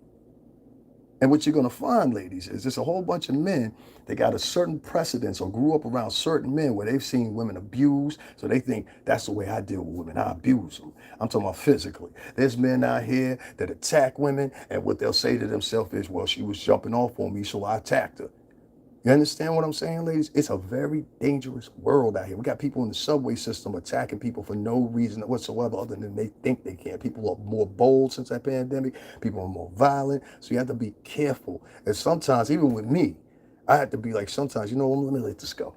And what you're going to find, ladies, is there's a whole bunch of men that got a certain precedence or grew up around certain men where they've seen women abused. So they think that's the way I deal with women. I abuse them. I'm talking about physically. There's men out here that attack women, and what they'll say to themselves is, well, she was jumping off on me, so I attacked her. You understand what I'm saying, ladies? It's a very dangerous world out here. We got people in the subway system attacking people for no reason whatsoever other than they think they can. People are more bold since that pandemic. People are more violent. So you have to be careful. And sometimes, even with me, I have to be like, sometimes, you know what, let me let this go.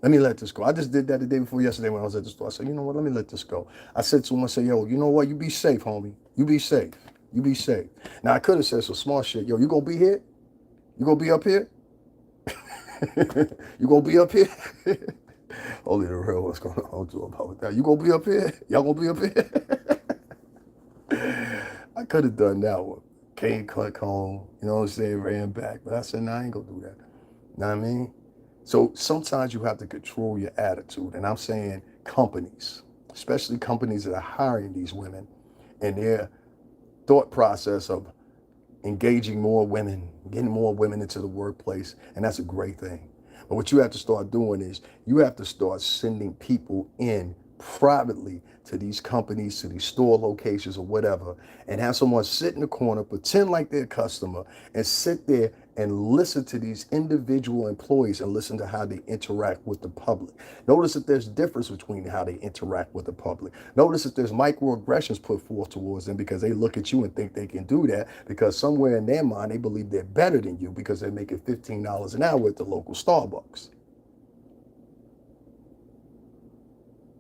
Let me let this go. I just did that the day before yesterday when I was at the store. I said, you know what, let me let this go. I said to him, I said, yo, you know what, you be safe, homie. You be safe. You be safe. Now, I could have said some smart shit. Yo, you gonna be here? You gonna be up here? You gonna be up here? Only the real one's gonna hold you about that. You gonna be up here? Y'all gonna be up here? I could have done that one. Came, click home, you know what I'm saying, ran back. But I said, nah, I ain't gonna do that. You know what I mean? So sometimes you have to control your attitude. And I'm saying companies, especially companies that are hiring these women, and their thought process of engaging more women, getting more women into the workplace, and that's a great thing. But what you have to start doing is you have to start sending people in privately to these companies, to these store locations or whatever, and have someone sit in the corner, pretend like they're a customer, and sit there and listen to these individual employees and listen to how they interact with the public. Notice that there's difference between how they interact with the public. Notice that there's microaggressions put forth towards them because they look at you and think they can do that because somewhere in their mind they believe they're better than you because they're making $15 an hour at the local Starbucks.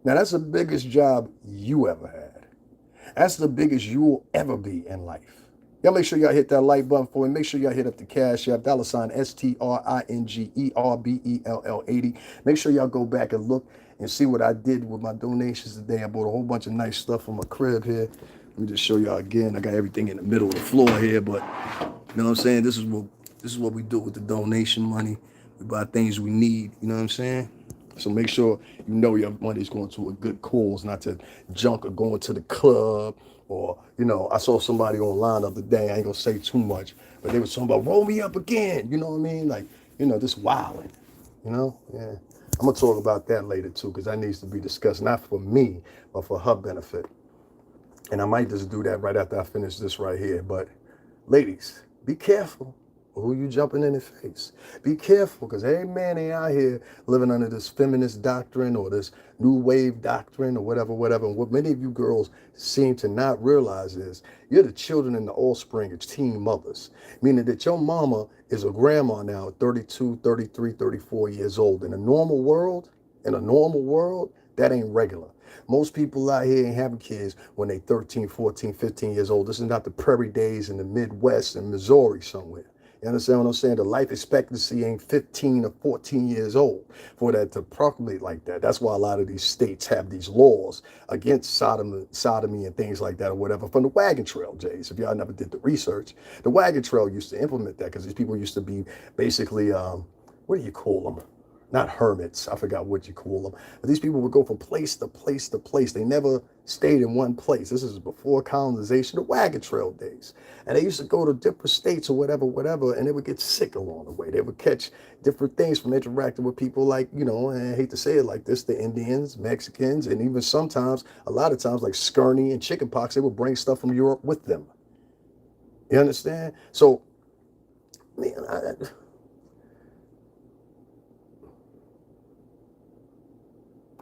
Now that's the biggest job you ever had. That's the biggest you'll ever be in life. Y'all make sure y'all hit that like button for me. Make sure y'all hit up the Cash App, $ STRINGERBELL 80. Make sure y'all go back and look and see what I did with my donations today. I bought a whole bunch of nice stuff from my crib here. Let me just show y'all again. I got everything in the middle of the floor here, but you know what I'm saying? This is what we do with the donation money. We buy things we need, you know what I'm saying? So make sure you know your money's going to a good cause, not to junk or going to the club. Or, I saw somebody online the other day, I ain't gonna say too much, but they were talking about roll me up again, you know what I mean? Like, this wilding, Yeah. I'm gonna talk about that later too, because that needs to be discussed, not for me, but for her benefit. And I might just do that right after I finish this right here. But ladies, be careful who you jumping in the face. Be careful, because every man ain't out here living under this feminist doctrine or this new wave doctrine or whatever, whatever. And what many of you girls seem to not realize is you're the children and the offspring of teen mothers, meaning that your mama is a grandma now, 32, 33, 34 years old. In a normal world, that ain't regular. Most people out here ain't having kids when they 13, 14, 15 years old. This is not the prairie days in the Midwest and Missouri somewhere. You understand what I'm saying? The life expectancy ain't 15 or 14 years old for that to proclamate like that. That's why a lot of these states have these laws against sodomy and things like that or whatever from the wagon trail days. If y'all never did the research, the wagon trail used to implement that because these people used to be basically, what do you call them? Not hermits, I forgot what you call them. But these people would go from place to place to place. They never stayed in one place. This is before colonization, the wagon trail days. And they used to go to different states or whatever, whatever, and they would get sick along the way. They would catch different things from interacting with people like, and I hate to say it like this, the Indians, Mexicans, and even sometimes, a lot of times, like scurvy and chickenpox, they would bring stuff from Europe with them. You understand? So, man,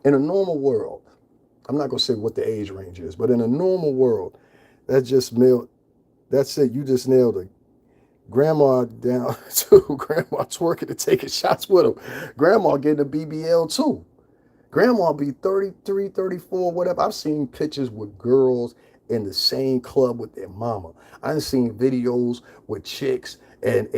in a normal world, I'm not gonna say what the age range is, but in a normal world, that's just nailed. That's it. You just nailed it. Grandma down to grandma twerking and taking shots with him. Grandma getting a BBL too. Grandma be 33, 34, whatever. I've seen pictures with girls in the same club with their mama. I've seen videos with chicks and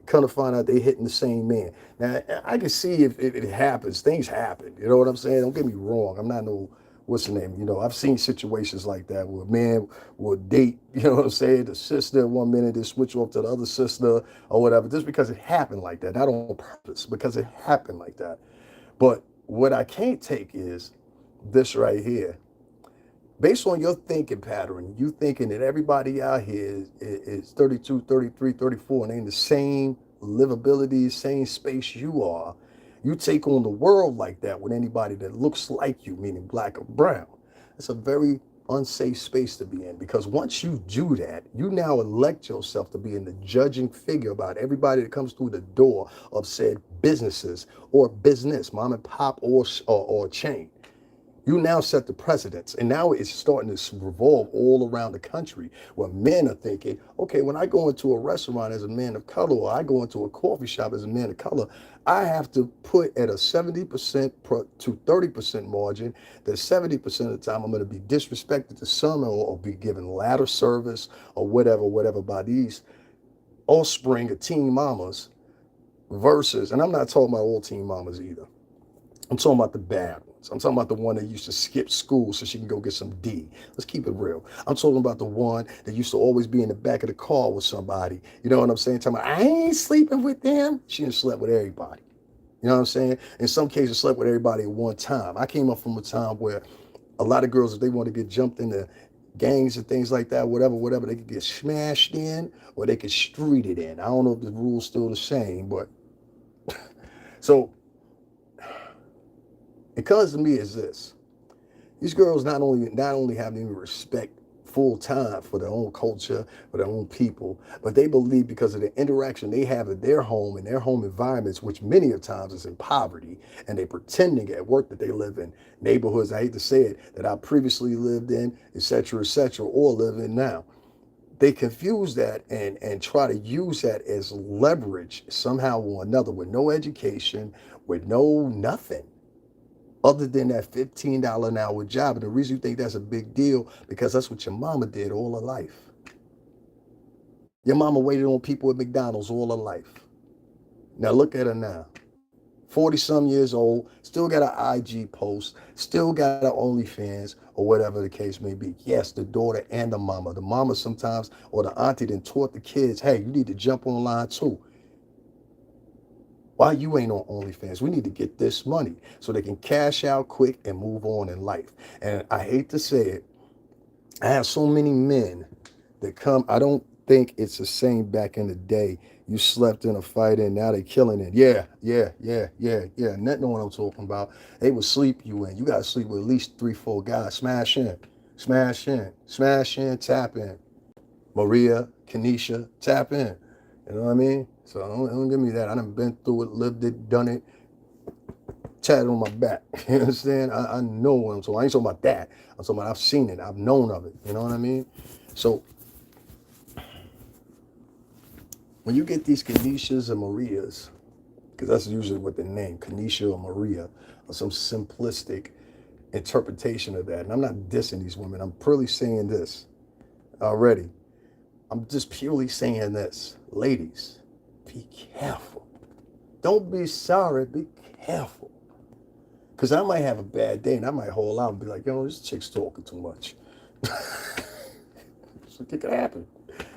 kind of find out they hitting the same man. Now, I can see if it happens, things happen. You know what I'm saying? Don't get me wrong. I'm not no, what's the name? I've seen situations like that where a man will date, you know what I'm saying, the sister one minute, they switch off to the other sister or whatever, just because it happened like that, not on purpose, because it happened like that. But what I can't take is this right here. Based on your thinking pattern, you thinking that everybody out here is 32, 33, 34, and they in the same livability, same space you are. You take on the world like that with anybody that looks like you, meaning black or brown. It's a very unsafe space to be in, because once you do that, you now elect yourself to be in the judging figure about everybody that comes through the door of said businesses or business, mom and pop or chain. You now set the precedence, and now it's starting to revolve all around the country where men are thinking, okay, when I go into a restaurant as a man of color, or I go into a coffee shop as a man of color, I have to put at a 70% to 30% margin that 70% of the time I'm going to be disrespected to some, or be given ladder service or whatever, whatever by these offspring of teen mamas versus, and I'm not talking about all teen mamas either. I'm talking about the bad ones. I'm talking about the one that used to skip school so she can go get some D. Let's keep it real. I'm talking about the one that used to always be in the back of the car with somebody. You know what I'm saying? Talking about, I ain't sleeping with them. She done slept with everybody. You know what I'm saying? In some cases, slept with everybody at one time. I came up from a time where a lot of girls, if they want to get jumped into gangs and things like that, whatever, whatever, they could get smashed in or they could street it in. I don't know if the rule's still the same, but so it comes to me as this. These girls not only have any respect full time for their own culture, for their own people, but they believe because of the interaction they have at their home and their home environments, which many of times is in poverty, and they pretending at work that they live in neighborhoods, I hate to say it, that I previously lived in, et cetera, or live in now. They confuse that and try to use that as leverage somehow or another with no education, with no nothing other than that $15 an hour job. And the reason you think that's a big deal, because that's what your mama did all her life. Your mama waited on people at McDonald's all her life. Now look at her now. 40 some years old, still got an IG post, still got an OnlyFans, or whatever the case may be. Yes, the daughter and the mama. The mama sometimes, or the auntie, then taught the kids, hey, you need to jump online too. Why you ain't on OnlyFans? We need to get this money so they can cash out quick and move on in life. And I hate to say it, I have so many men that come. I don't think it's the same back in the day. You slept in a fight and now they killing it. Yeah. Nothing know what I'm talking about. They would sleep you in. You got to sleep with at least 3, 4 guys. Smash in, tap in. Maria, Kenesha, tap in. You know what I mean? So don't give me that. I done been through it, lived it, done it, tatted on my back. You understand? I know what I'm talking. I ain't talking about that. I'm talking about I've seen it. I've known of it. You know what I mean? So when you get these Keneshas and Marias, because that's usually what they name, Kenesha or Maria, or some simplistic interpretation of that. And I'm not dissing these women. I'm purely saying this already. I'm just purely saying this. Ladies, be careful. Don't be sorry. Be careful. Because I might have a bad day and I might hold out and be like, yo, this chick's talking too much. So it could happen.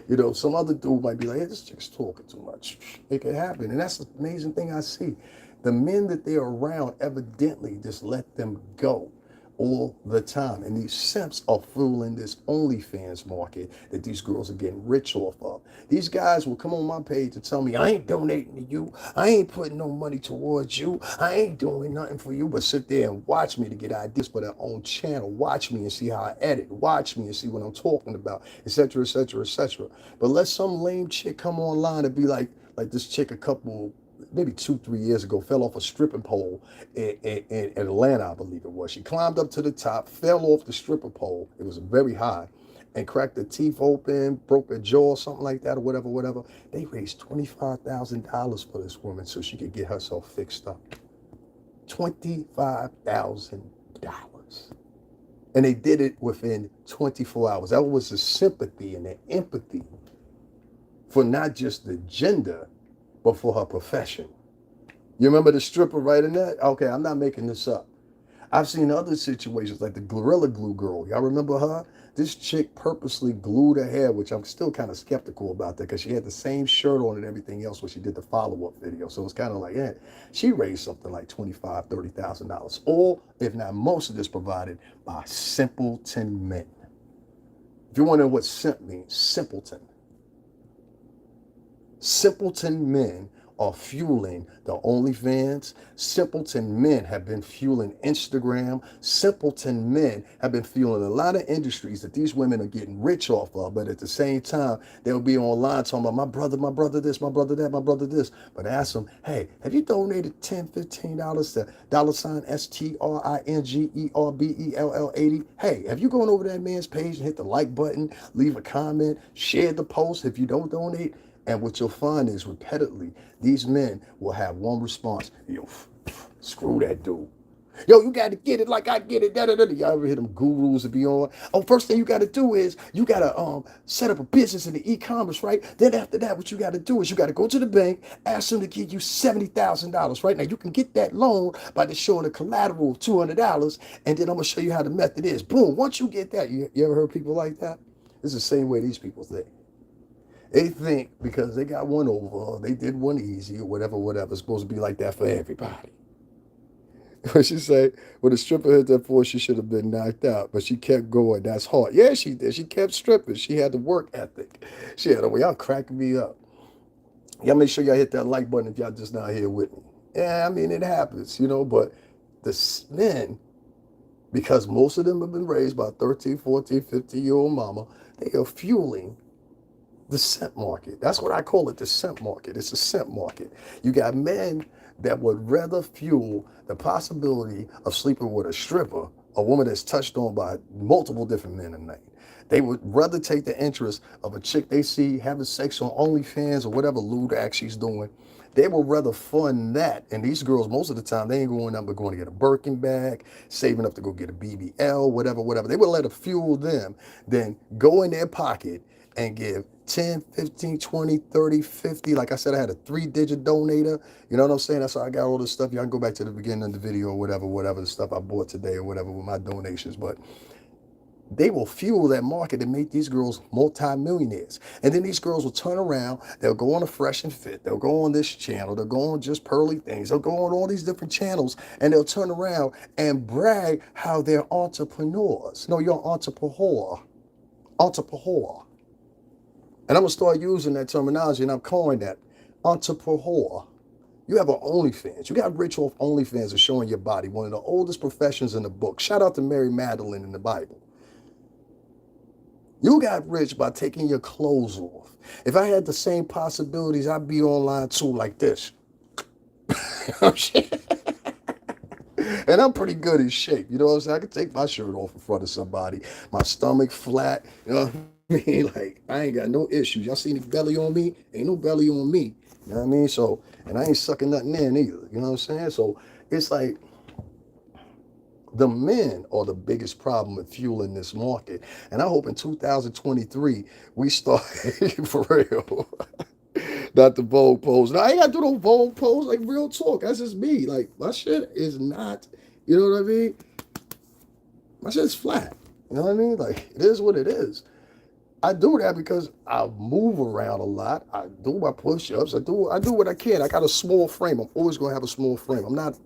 You know, some other dude might be like, hey, this chick's talking too much. It could happen. And that's the amazing thing I see. The men that they're around evidently just let them go all the time. And these simps are fueling this OnlyFans market that these girls are getting rich off of. These guys will come on my page and tell me, I ain't donating to you. I ain't putting no money towards you. I ain't doing nothing for you, but sit there and watch me to get ideas for their own channel. Watch me and see how I edit. Watch me and see what I'm talking about, etc., etc., etc. But let some lame chick come online and be like this chick maybe 2, 3 years ago, fell off a stripping pole in Atlanta, I believe it was. She climbed up to the top, fell off the stripper pole. It was very high, and cracked her teeth open, broke her jaw, something like that, or whatever. They raised $25,000 for this woman so she could get herself fixed up. $25,000. And they did it within 24 hours. That was the sympathy and the empathy for not just the gender, but for her profession. You remember the stripper writing that? Okay, I'm not making this up. I've seen other situations like the Gorilla Glue girl. Y'all remember her? This chick purposely glued her hair, which I'm still kind of skeptical about that because she had the same shirt on and everything else when she did the follow-up video. So it's kind of like, she raised something like $25,000, $30,000. All, if not most of this, provided by simpleton men. If you want to know what simp means, simpleton. Simpleton men are fueling the OnlyFans. Simpleton men have been fueling Instagram. Simpleton men have been fueling a lot of industries that these women are getting rich off of. But at the same time, they'll be online talking about my brother this, my brother that, my brother this. But ask them, hey, have you donated $10, $15 to $STRINGERBELL80? Hey, have you gone over that man's page and hit the like button, leave a comment, share the post if you don't donate? And what you'll find is repeatedly, these men will have one response. Yo, screw that dude. Yo, you got to get it like I get it. Y'all ever hear them gurus that be on? Oh, first thing you got to do is you got to set up a business in the e-commerce, right? Then after that, what you got to do is you got to go to the bank, ask them to give you $70,000, right? Now, you can get that loan by just showing a collateral of $200, and then I'm going to show you how the method is. Boom. Once you get that, you ever heard people like that? It's the same way these people think. They think because they got one over, they did one easy, or whatever, it's supposed to be like that for everybody. What she say, when the stripper hit that floor, she should have been knocked out, but she kept going. That's hard. Yeah, she did. She kept stripping. She had the work ethic. She had a way. Y'all cracking me up. Y'all make sure y'all hit that like button if y'all just not here with me. Yeah, I mean, it happens, but the men, because most of them have been raised by 13, 14, 15-year-old mama, they are fueling the simp market. That's what I call it, the simp market. It's a simp market. You got men that would rather fuel the possibility of sleeping with a stripper, a woman that's touched on by multiple different men a night. They would rather take the interest of a chick they see having sex on OnlyFans or whatever lewd act she's doing. They would rather fund that. And these girls, most of the time, they ain't going up but going to get a Birkin bag, saving up to go get a BBL, whatever. They would let it fuel them than go in their pocket and give 10, 15, 20, 30, 50. Like I said, I had a 3-digit donator. You know what I'm saying? That's how I got all this stuff. Y'all can go back to the beginning of the video or whatever, the stuff I bought today or whatever with my donations. But They will fuel that market and make these girls multi-millionaires. And then these girls will turn around, they'll go on a Fresh and Fit, they'll go on this channel, they'll go on Just Pearly Things, they'll go on all these different channels, and they'll turn around and brag how they're entrepreneurs. No, you're an entrepreneur. Entrepreneur. And I'm going to start using that terminology, and I'm calling that entrepreneur. You have an OnlyFans. You got rich off OnlyFans of showing your body, one of the oldest professions in the book. Shout out to Mary Magdalene in the Bible. You got rich by taking your clothes off. If I had the same possibilities, I'd be online too, like this. And I'm pretty good in shape. You know what I'm saying? I could take my shirt off in front of somebody. My stomach flat. You know what I mean? Like, I ain't got no issues. Y'all see any belly on me? Ain't no belly on me. You know what I mean? So, and I ain't sucking nothing in either. You know what I'm saying? So, it's like, the men are the biggest problem with fueling this market. And I hope in 2023, we start, for real, not the Vogue pose. Now, I ain't got to do no Vogue pose, like real talk. That's just me. Like, my shit is not, you know what I mean? My shit's flat. You know what I mean? Like, it is what it is. I do that because I move around a lot. I do my push-ups. I do what I can. I got a small frame. I'm always going to have a small frame. I'm not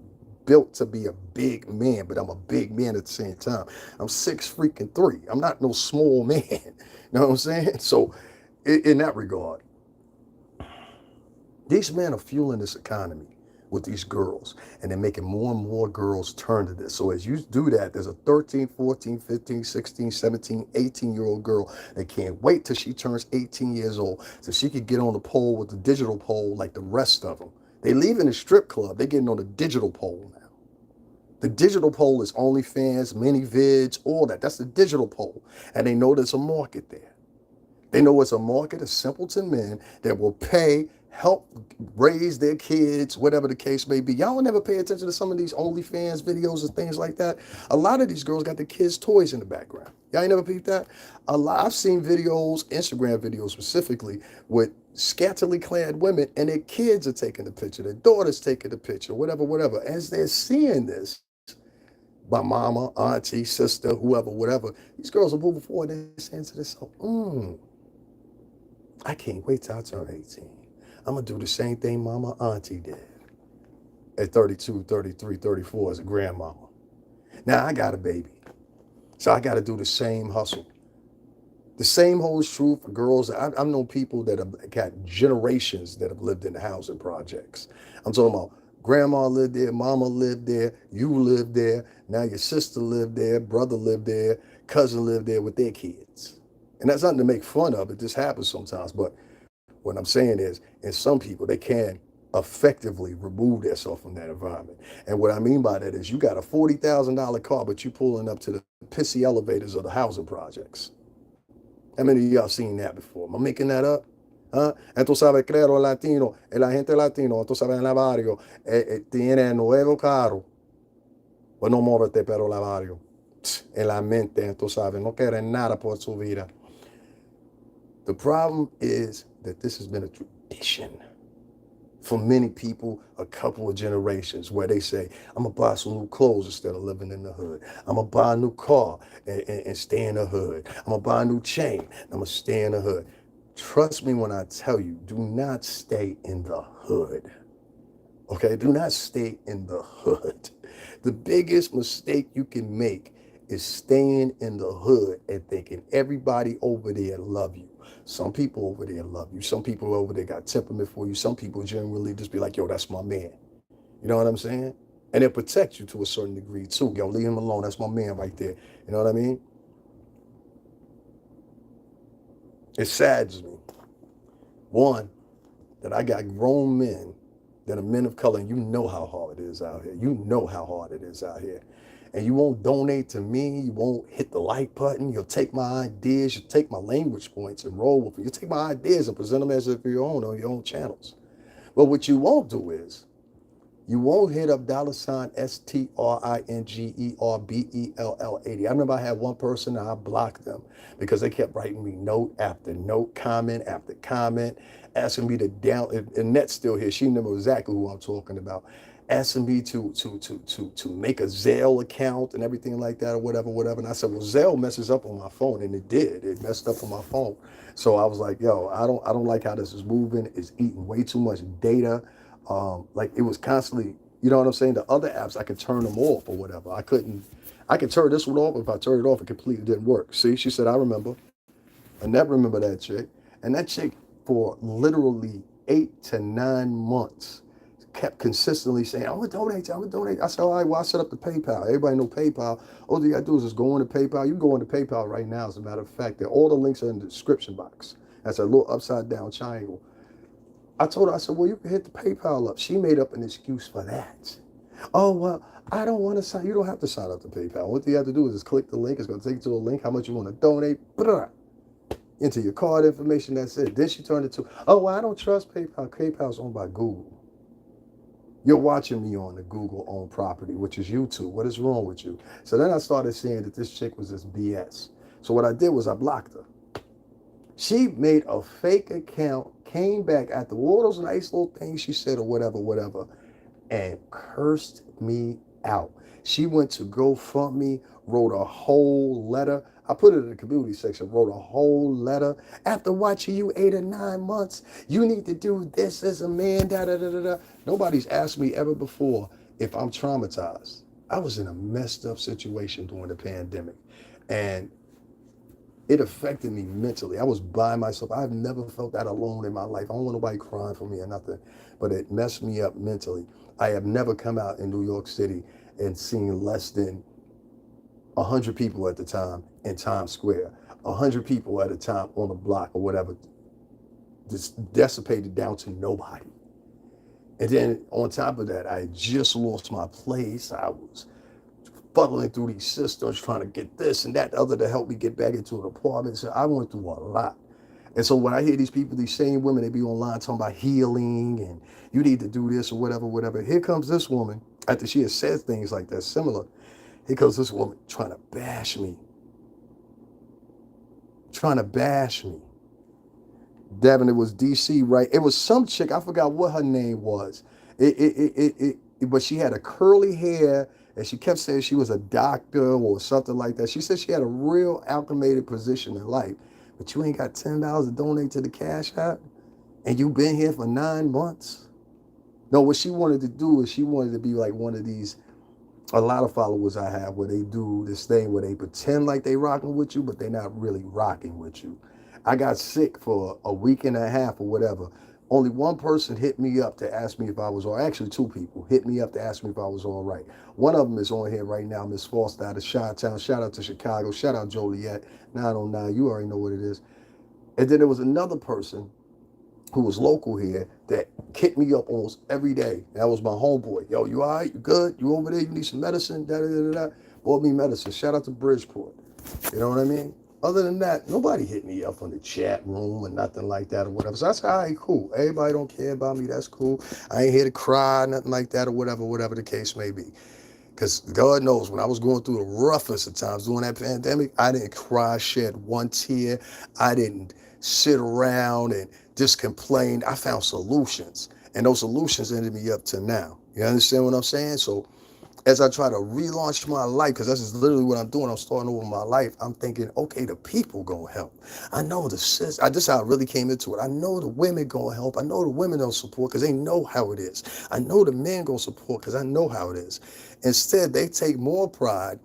built to be a big man, but I'm a big man at the same time. I'm 6'3". I'm not no small man. You know what I'm saying? So in that regard, these men are fueling this economy with these girls, and they're making more and more girls turn to this. So as you do that, there's a 13, 14, 15, 16, 17, 18-year-old girl that can't wait till she turns 18 years old so she could get on the pole with the digital pole like the rest of them. They leaving the strip club. They're getting on the digital pole now. The digital pole is OnlyFans, mini vids, all that. That's the digital pole. And they know there's a market there. They know it's a market of simpleton men that will pay, help raise their kids, whatever the case may be. Y'all never pay attention to some of these OnlyFans videos and things like that. A lot of these girls got their kids' toys in the background. Y'all ain't never peeped that? I've seen videos, Instagram videos specifically, with scantily clad women and their kids are taking the picture, their daughter's taking the picture, whatever. As they're seeing this, by mama, auntie, sister, whoever, whatever, these girls are moving forward and they're saying to themselves, I can't wait till I turn 18. I'm going to do the same thing mama, auntie did at 32, 33, 34 as a grandmama. Now I got a baby, so I got to do the same hustle. The same holds true for girls. I've known people that have got generations that have lived in the housing projects. I'm talking about grandma lived there, mama lived there, you lived there, now your sister lived there, brother lived there, cousin lived there with their kids. And that's nothing to make fun of. It just happens sometimes. But what I'm saying is, in some people, they can effectively remove themselves from that environment. And what I mean by that is you got a $40,000 car, but you pulling up to the pissy elevators of the housing projects. How many of y'all seen that before? Am I making that up? ¿Ah? Tú sabes, creo, latino, la gente latino, tú sabes, en el barrio, tiene nuevo carro. Pues no móvete, pero la barrio. En la mente, tú sabes, no quieren nada por su vida. The problem is that this has been a tradition for many people, a couple of generations, where they say, I'm going to buy some new clothes instead of living in the hood. I'm going to buy a new car and stay in the hood. I'm going to buy a new chain. I'm going to stay in the hood. Trust me when I tell you, do not stay in the hood. Okay? Do not stay in the hood. The biggest mistake you can make is staying in the hood and thinking everybody over there love you. Some people over there love you. Some people over there got temperament for you. Some people generally just be like, yo, that's my man. You know what I'm saying? And they'll protect you to a certain degree too. Yo, leave him alone. That's my man right there. You know what I mean? It saddens me. One, that I got grown men that are men of color, and you know how hard it is out here. You know how hard it is out here. And you won't donate to me. You won't hit the like button. You'll take my ideas. You'll take my language points and roll with it. You'll take my ideas and present them as if your own on your own channels. But what you won't do is, you won't hit up $STRINGERBELL80. I remember I had one person and I blocked them because they kept writing me note after note, comment after comment, asking me to down, and Net's still here. She knows exactly who I'm talking about. asking me to make a Zelle account and everything like that or whatever, whatever. And I said, well, Zelle messes up on my phone, and it did. It messed up on my phone. So I was like, yo, I don't like how this is moving. It's eating way too much data. Like it was constantly, you know what I'm saying? The other apps I could turn them off or whatever. I couldn't. I could turn this one off. If I turned it off, it completely didn't work. See, she said, I remember. I never remember that chick. And that chick for literally 8 to 9 months kept consistently saying, I'm gonna donate, I'm gonna donate. I said, all right, well, I set up the PayPal. Everybody know PayPal. All you gotta do is just go into PayPal. You can go into PayPal right now, as a matter of fact. All the links are in the description box. That's a little upside down triangle. I told her, I said, well, you can hit the PayPal up. She made up an excuse for that. Oh, well, I don't want to sign. You don't have to sign up to PayPal. What you have to do is just click the link. It's going to take you to a link, how much you want to donate. Blah, into your card information. That's it. Then she turned it to, oh, well, I don't trust PayPal. PayPal's owned by Google. You're watching me on the Google owned property, which is YouTube. What is wrong with you? So then I started seeing that this chick was just BS. So what I did was I blocked her. She made a fake account, came back after all those nice little things she said or whatever, whatever, and cursed me out. She went to GoFundMe, wrote a whole letter. I put it in the community section, wrote a whole letter. After watching you 8 or 9 months, you need to do this as a man, da da da da da. Nobody's asked me ever before if I'm traumatized. I was in a messed up situation during the pandemic. And it affected me mentally. I was by myself. I've never felt that alone in my life. I don't want nobody crying for me or nothing, but it messed me up mentally. I have never come out in New York City and seen less than 100 people at the time in Times Square, 100 people at a time on the block or whatever, just dissipated down to nobody. And then on top of that, I just lost my place. I was fuddling through these systems, trying to get this and that other to help me get back into an apartment. So I went through a lot. And so when I hear these people, these same women, they be online talking about healing and you need to do this or whatever, whatever. Here comes this woman, after she has said things like that, similar, here comes this woman trying to bash me. Trying to bash me. Devin, it was DC, right? It was some chick, I forgot what her name was. But she had a curly hair and she kept saying she was a doctor or something like that. She said she had a real acclimated position in life, but you ain't got $10 to donate to the Cash App and you've been here for 9 months. No, what she wanted to do is she wanted to be like one of these, a lot of followers I have where they do this thing where they pretend like they rocking with you, but they're not really rocking with you. I got sick for a week and a half or whatever. Only one person hit me up to ask me if I was all right. Actually, two people hit me up to ask me if I was all right. One of them is on here right now, Miss Foster out of Chi-Town. Shout out to Chicago. Shout out Joliet. 909. You already know what it is. And then there was another person who was local here that hit me up almost every day. That was my homeboy. Yo, you all right? You good? You over there? You need some medicine? Da da da da. Bought me medicine. Shout out to Bridgeport. You know what I mean? Other than that, nobody hit me up on the chat room or nothing like that or whatever. So I said, all right, cool. Everybody don't care about me. That's cool. I ain't here to cry, nothing like that or whatever, whatever the case may be. Because God knows, when I was going through the roughest of times during that pandemic, I didn't cry, shed one tear. I didn't sit around and just complain. I found solutions. And those solutions ended me up to now. You understand what I'm saying? So as I try to relaunch my life, because this is literally what I'm doing, I'm starting over my life, I'm thinking, okay, the people gonna help. I know the sis, this is how I really came into it. I know the women gonna help. I know the women don't support because they know how it is. I know the men gonna support because I know how it is. Instead, they take more pride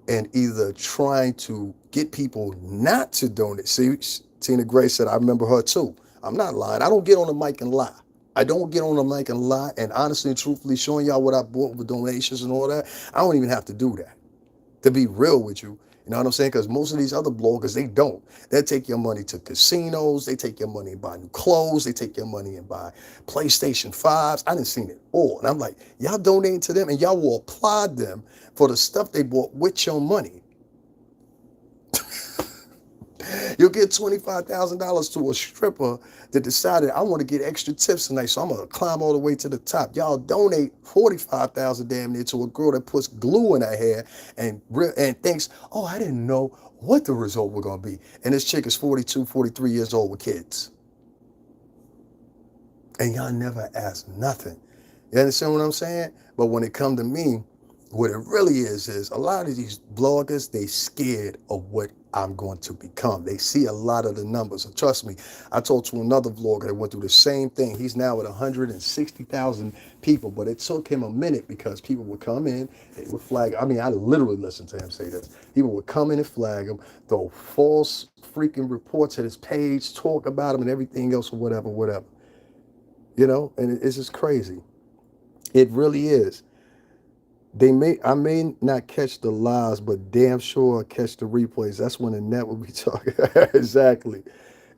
in either trying to get people not to donate. See, Tina Gray said, I remember her too. I'm not lying. I don't get on the mic and lie. I don't get on the mic and lie. And honestly and truthfully, showing y'all what I bought with donations and all that, I don't even have to do that. To be real with you, you know what I'm saying? Because most of these other bloggers, they don't. They take your money to casinos. They take your money and buy new clothes. They take your money and buy PlayStation 5s. I done seen it all. And I'm like, y'all donating to them and y'all will applaud them for the stuff they bought with your money. You'll get $25,000 to a stripper that decided, I want to get extra tips tonight, so I'm going to climb all the way to the top. Y'all donate $45,000 damn near to a girl that puts glue in her hair and thinks, oh, I didn't know what the result was going to be. And this chick is 42, 43 years old with kids. And y'all never ask nothing. You understand what I'm saying? But when it come to me, what it really is a lot of these bloggers, they scared of what I'm going to become. They see a lot of the numbers. And trust me, I talked to another vlogger that went through the same thing. He's now at 160,000 people, but it took him a minute because people would come in, they would flag. I mean, I literally listened to him say this. People would come in and flag him, throw false freaking reports at his page, talk about him and everything else or whatever, whatever. You know, and it's just crazy. It really is. I may not catch the lives, but damn sure catch the replays. That's when the net will be talking. Exactly.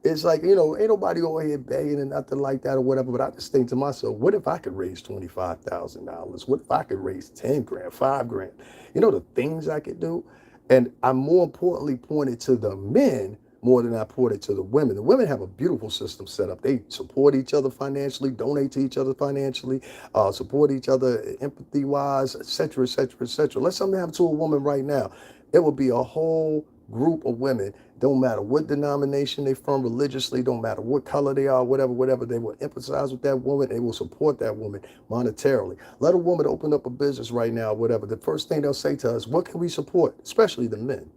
It's like, ain't nobody over here begging and nothing like that or whatever. But I just think to myself, what if I could raise $25,000? What if I could raise 10 grand, 5 grand? You know the things I could do? And I more importantly pointed to the men more than I pointed to the women. The women have a beautiful system set up. They support each other financially, donate to each other financially, support each other empathy wise, etc., etc., etc. Let something happen to a woman right now. It would be a whole group of women, don't matter what denomination they from religiously, don't matter what color they are, whatever, whatever, they will empathize with that woman, they will support that woman monetarily. Let a woman open up a business right now, whatever. The first thing they'll say to us, what can we support? Especially the men.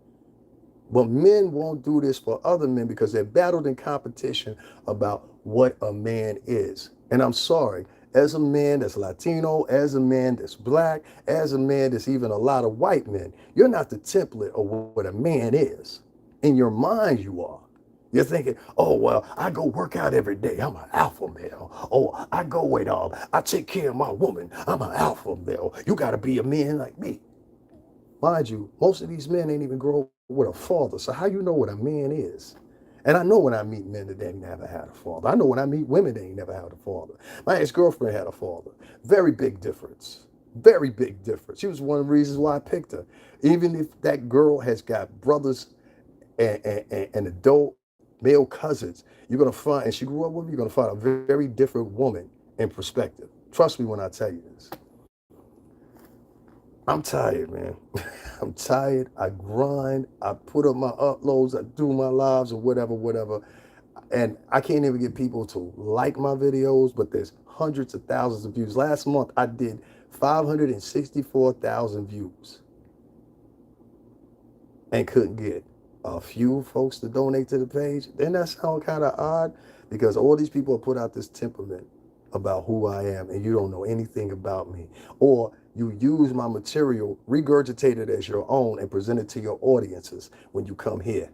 But men won't do this for other men because they're battled in competition about what a man is. And I'm sorry, as a man that's Latino, as a man that's black, as a man that's even a lot of white men, you're not the template of what a man is. In your mind, you are. You're thinking, oh, well, I go work out every day. I'm an alpha male. Oh, I go with I take care of my woman. I'm an alpha male. You got to be a man like me. Mind you, most of these men ain't even grow up with a father. So how you know what a man is? And I know when I meet men that they never had a father. I know when I meet women they ain't never had a father. My ex-girlfriend had a father. Very big difference. Very big difference. She was one of the reasons why I picked her. Even if that girl has got brothers and adult male cousins, you're gonna find, and she grew up with me, you're gonna find a very different woman in perspective. Trust me when I tell you this. I'm tired, man. I'm tired. I grind. I put up my uploads. I do my lives or whatever, whatever. And I can't even get people to like my videos, but there's hundreds of thousands of views. Last month, I did 564,000 views and couldn't get a few folks to donate to the page. Doesn't that sound kind of odd? Because all these people have put out this temperament about who I am, and you don't know anything about me. Or you use my material, regurgitate it as your own, and present it to your audiences when you come here.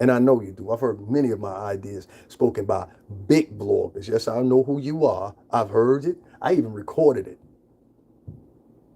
And I know you do. I've heard many of my ideas spoken by big bloggers. Yes, I know who you are. I've heard it. I even recorded it.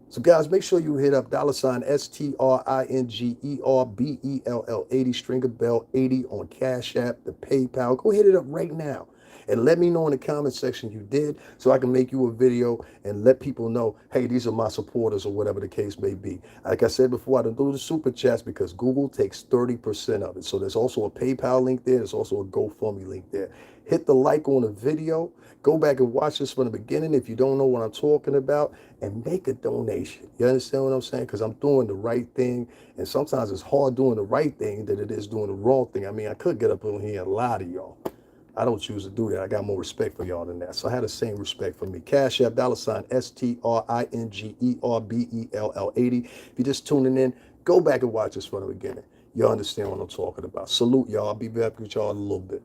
So guys, make sure you hit up $STRINGERBELL 80 Stringer Bell 80 on Cash App, the PayPal. Go hit it up right now. And let me know in the comment section you did so I can make you a video and let people know, hey, these are my supporters or whatever the case may be. Like I said before, I don't do the super chats because Google takes 30% of it. So there's also a PayPal link there. There's also a GoFundMe link there. Hit the like on the video. Go back and watch this from the beginning if you don't know what I'm talking about, and make a donation. You understand what I'm saying? Because I'm doing the right thing, and sometimes it's hard doing the right thing than it is doing the wrong thing. I mean, I could get up on here and lie to y'all. I don't choose to do that. I got more respect for y'all than that. So I had the same respect for me. Cash App, $STRINGERBELL 80. If you're just tuning in, go back and watch this from the beginning. You'll understand what I'm talking about. Salute, y'all. I'll be back with y'all in a little bit.